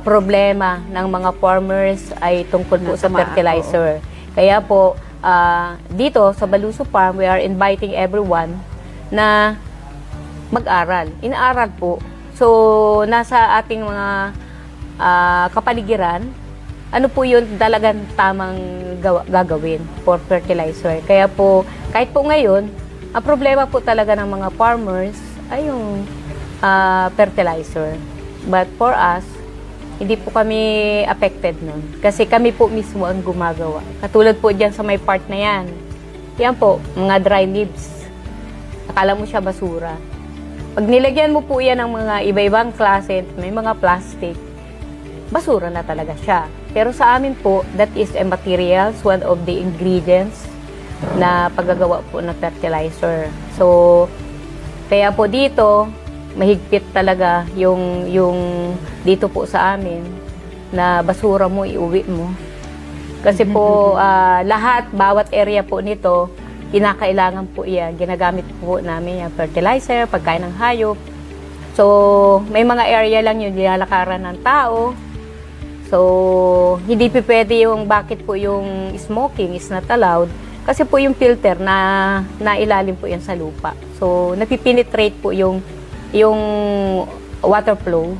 problema ng mga farmers ay tungkol po sa fertilizer. Kaya po, dito sa Baluso Farm, we are inviting everyone na mag-aral. Inaaral po. So, nasa ating mga kapaligiran, ano po yun talagang tamang gagawin for fertilizer. Kaya po, kahit po ngayon, ang problema po talaga ng mga farmers ay yung fertilizer. But for us, hindi po kami affected nun. Kasi kami po mismo ang gumagawa. Katulad po dyan sa may part na yan. Yan po, mga dry leaves. Akala mo siya basura. Pag nilagyan mo po yan ng mga iba-ibang klase, may mga plastic, basura na talaga siya. Pero sa amin po, that is a materials, one of the ingredients na paggagawa po ng fertilizer. So, kaya po dito, mahigpit talaga yung dito po sa amin na basura mo, iuwi mo. Kasi po, lahat, bawat area po nito, kinakailangan po yan. Ginagamit po namin yung fertilizer, pagkain ng hayop. So, may mga area lang yung nilalakaran ng tao. So, hindi pa pwede yung bakit po yung smoking is not allowed. Kasi po yung filter na ilalim po yan sa lupa. So, napipenetrate po yung water flow.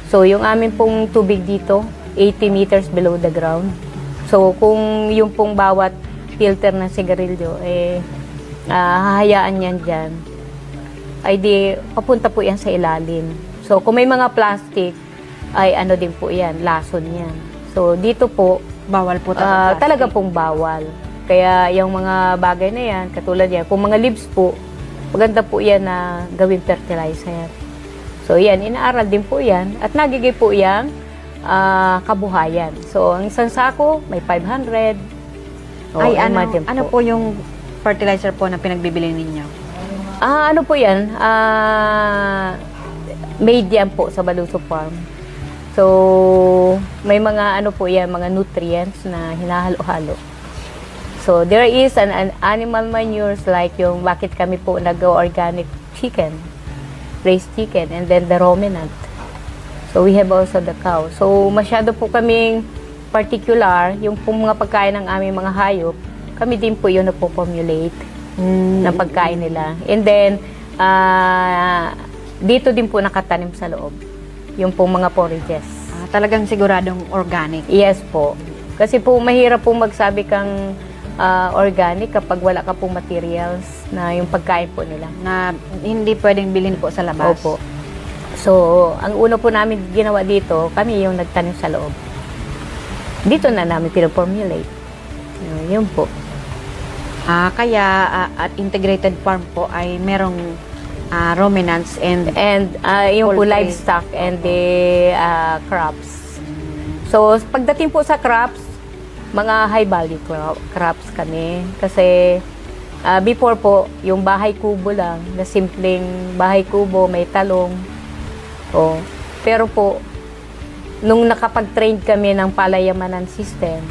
So, yung amin pong tubig dito, 80 meters below the ground. So, kung yung pong bawat filter ng sigarilyo, hahayaan yan dyan, ay di, papunta po yan sa ilalim. So, kung may mga plastic, ay ano din po yan, lason yan. So, dito po, bawal po talaga pong bawal. Kaya yung mga bagay na yan, katulad yan, kung mga leaves po, maganda po yan na gawin fertilizer. So, yan, inaaral din po yan. At nagiging po yan, kabuhayan. So, ang isang sako, may 500. Ay, ano po yung fertilizer po na pinagbibili ninyo? Ano po yan? Made yan po sa Baluso Farm. So, may mga ano po yan, mga nutrients na hinahalo-halo. So, there is an animal manures like yung bakit kami po nag-organic chicken, raised chicken, and then the ruminant. So, we have also the cow. So, masyado po kaming particular, yung po mga pagkain ng aming mga hayop, kami din po yun na po formulate ng pagkain nila. And then, dito din po nakatanim sa loob, yung po mga forages. Talagang siguradong organic? Yes po. Kasi po, mahirap po magsabi kang organic kapag wala ka pong materials na yung pagkain po nila. Na hindi pwedeng bilhin po sa labas? Opo. So, ang una po namin ginawa dito, kami yung nagtanim sa loob. Dito na namin pinaformulate. Yun po. Kaya at integrated farm po ay merong ruminants and yung po poultry. livestock and the crops. So, pagdating po sa crops, mga high value crops kami. Kasi before po, yung bahay kubo lang, na simpleng bahay kubo, may talong. Pero po, nung nakapag-train kami ng palayamanan system,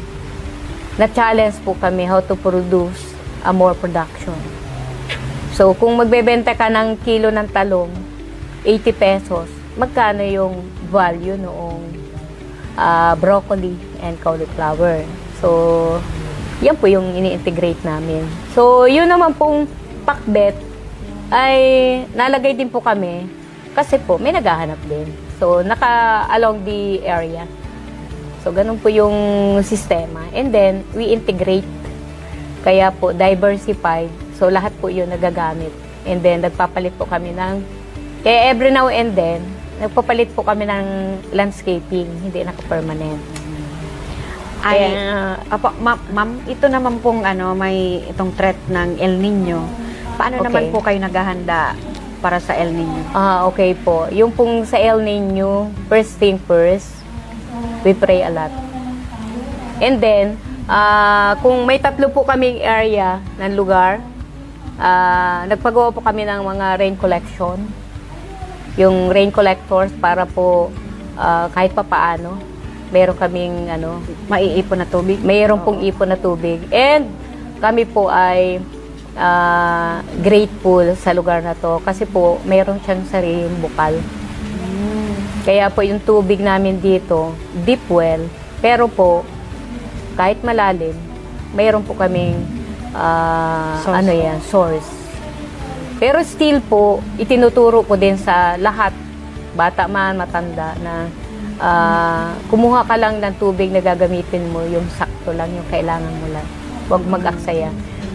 na-challenge po kami how to produce a more production. So, kung magbebenta ka ng kilo ng talong, 80 pesos, magkano yung value noong broccoli and cauliflower? So, yan po yung ini-integrate namin. So, yun naman pong pakbet ay nalagay din po kami kasi po may naghahanap din. So, along the area. So, ganun po yung sistema. And then, we integrate. Kaya po, diversified. So, lahat po yun nagagamit. And then, nagpapalit po kami kaya every now and then, nagpapalit po kami ng landscaping. Hindi naka-permanent. Ma'am, ito naman pong may itong threat ng El Nino. Paano naman po kayo naghahanda para sa El Nino? Okay po. Yung pong sa El Nino, first thing first, we pray a lot. And then, kung may 3 po kaming area ng lugar, nagpagawa po kami ng mga rain collection. Yung rain collectors para po kahit pa paano, meron kaming maiipon na tubig. Mayroon pong ipon na tubig. And kami po ay grateful sa lugar na to kasi po mayroon siyang sariling bukal. Kaya po yung tubig namin dito, deep well, pero po kahit malalim, mayroon po kaming source. Pero still po, itinuturo ko din sa lahat, bata man, matanda, na kumuha ka lang ng tubig na gagamitin mo, yung sakto lang, yung kailangan mo lang. Huwag mag-aksaya.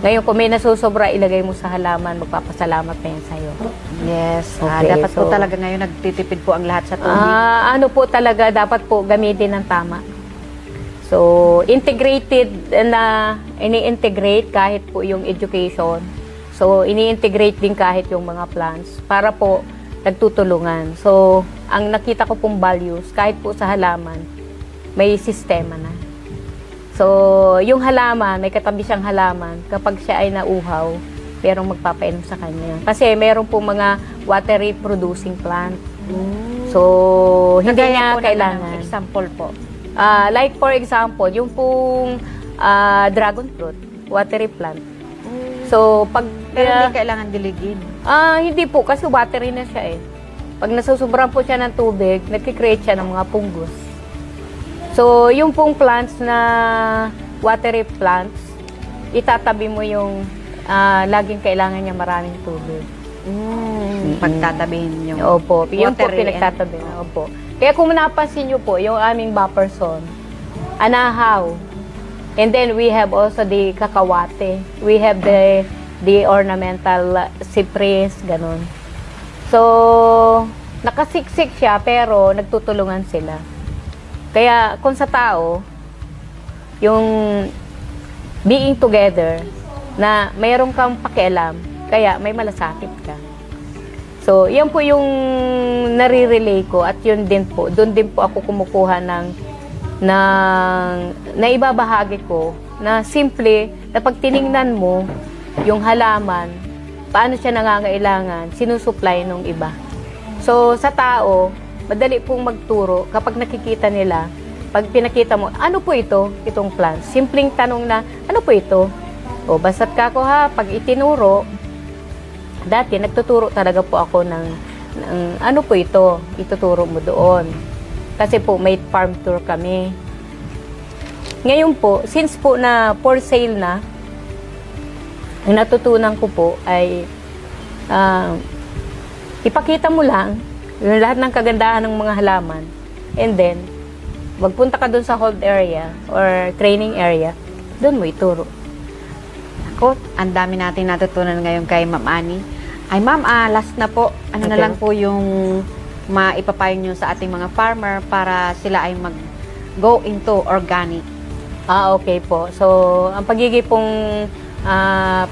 Ngayon, kung may nasusobra, ilagay mo sa halaman, magpapasalamat na yan sa'yo. Yes. Okay, Dapat po so, talaga ngayon nagtitipid po ang lahat sa tubig. ano po talaga, dapat po gamitin ng tama. So, integrated na ini-integrate kahit po yung education. So, ini-integrate din kahit yung mga plants para po nagtutulungan. So, ang nakita ko pong values, kahit po sa halaman, may sistema na. So, yung halaman, may katabi siyang halaman, kapag siya ay nauhaw, merong magpapainom sa kanya. Kasi meron po mga watery producing plant. So, hindi niya kailangan. Example po. Like for example, yung pong dragon fruit, watery plant. So, pag... Pero hindi kailangan diligid. Hindi po, kasi watery na siya eh. Pag nasusobran po siya ng tubig, nagkikreate siya ng mga fungus. So, yung pong plants na watery plants, itatabi mo yung laging kailangan niya maraming tubig. Pagtatabihin yung Opo, yung po watery pinagtatabi. Opo. Kaya kung napansin nyo po, yung aming buffer zone, anahaw. And then we have also the kakawate. We have the ornamental cypress, ganun. So, nakasiksik siya pero nagtutulungan sila. Kaya kung sa tao, yung being together, na mayroon kang pakialam, kaya may malasakit ka. So, yan po yung nare-relay ko at yun din po, doon din po ako kumukuha ng naibabahagi ko na simple na pag tiningnan mo yung halaman, paano siya nangangailangan, sinusupply ng iba. So, sa tao, madali pong magturo kapag nakikita nila, pag pinakita mo, ano po ito, itong plant? Simpleng tanong na, ano po ito? O, basta't kako ha, pag itinuro, dati nagtuturo talaga po ako ng ano po ito, ituturo mo doon. Kasi po may farm tour kami. Ngayon po, since po na for sale na, ang natutunan ko po ay ipakita mo lang yung lahat ng kagandahan ng mga halaman and then magpunta ka doon sa hold area or training area, doon mo ituro. Ako, ang dami natin natutunan ngayon kay Ma'am Annie. Ay ma'am, last na po, ano na Okay. lang po yung maipapayo nyo sa ating mga farmer para sila ay mag-go into organic. Okay po. So, ang pagiging pong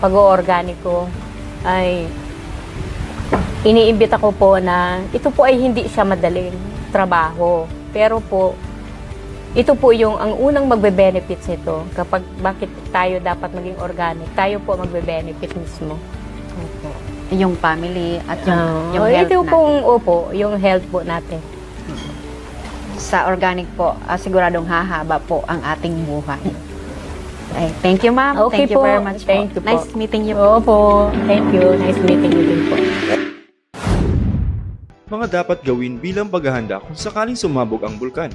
pag-o-organiko ay iniimbita ko po na ito po ay hindi siya madaling trabaho. Pero po, ito po yung ang unang magbe-benefits nito. Kapag bakit tayo dapat maging organic, tayo po magbe-benefit mismo. Opo. Yung family at yung health ito natin. pong, yung health po natin. Sa organic po, siguradong hahaba po ang ating buhay. Ay, thank you ma'am. Okay Thank you po. very much Thank po. you po. Nice meeting you po. Opo. Thank you. Nice meeting you din po. Mga dapat gawin bilang paghahanda kung sakaling sumabog ang bulkan.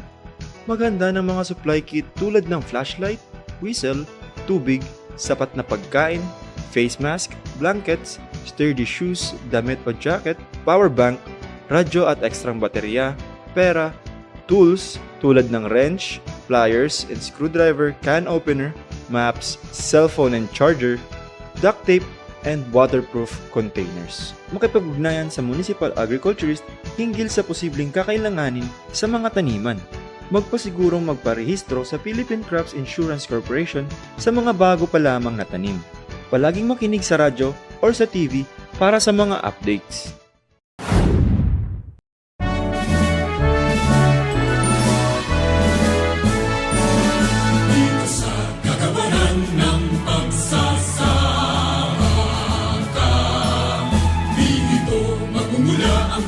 Maghanda ng mga supply kit tulad ng flashlight, whistle, tubig, sapat na pagkain, face mask, blankets, sturdy shoes, damit o jacket, power bank, radyo at ekstrang baterya, pera, tools tulad ng wrench, pliers and screwdriver, can opener, maps, cellphone and charger, duct tape, and waterproof containers. Makipag-ugnayan sa municipal agriculturist hinggil sa posibleng kakailanganin sa mga taniman. Magpasigurong magparehistro sa Philippine Crops Insurance Corporation sa mga bago pa lamang na tanim. Palaging makinig sa radyo or sa TV para sa mga updates.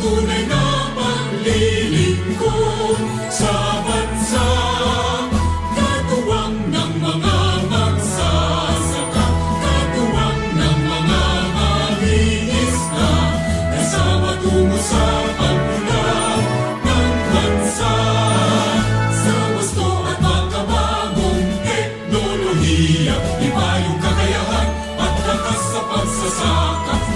Tunay na paglilingkod sa bansa, katuwang ng mga magsasaka, katuwang ng mga magsasaka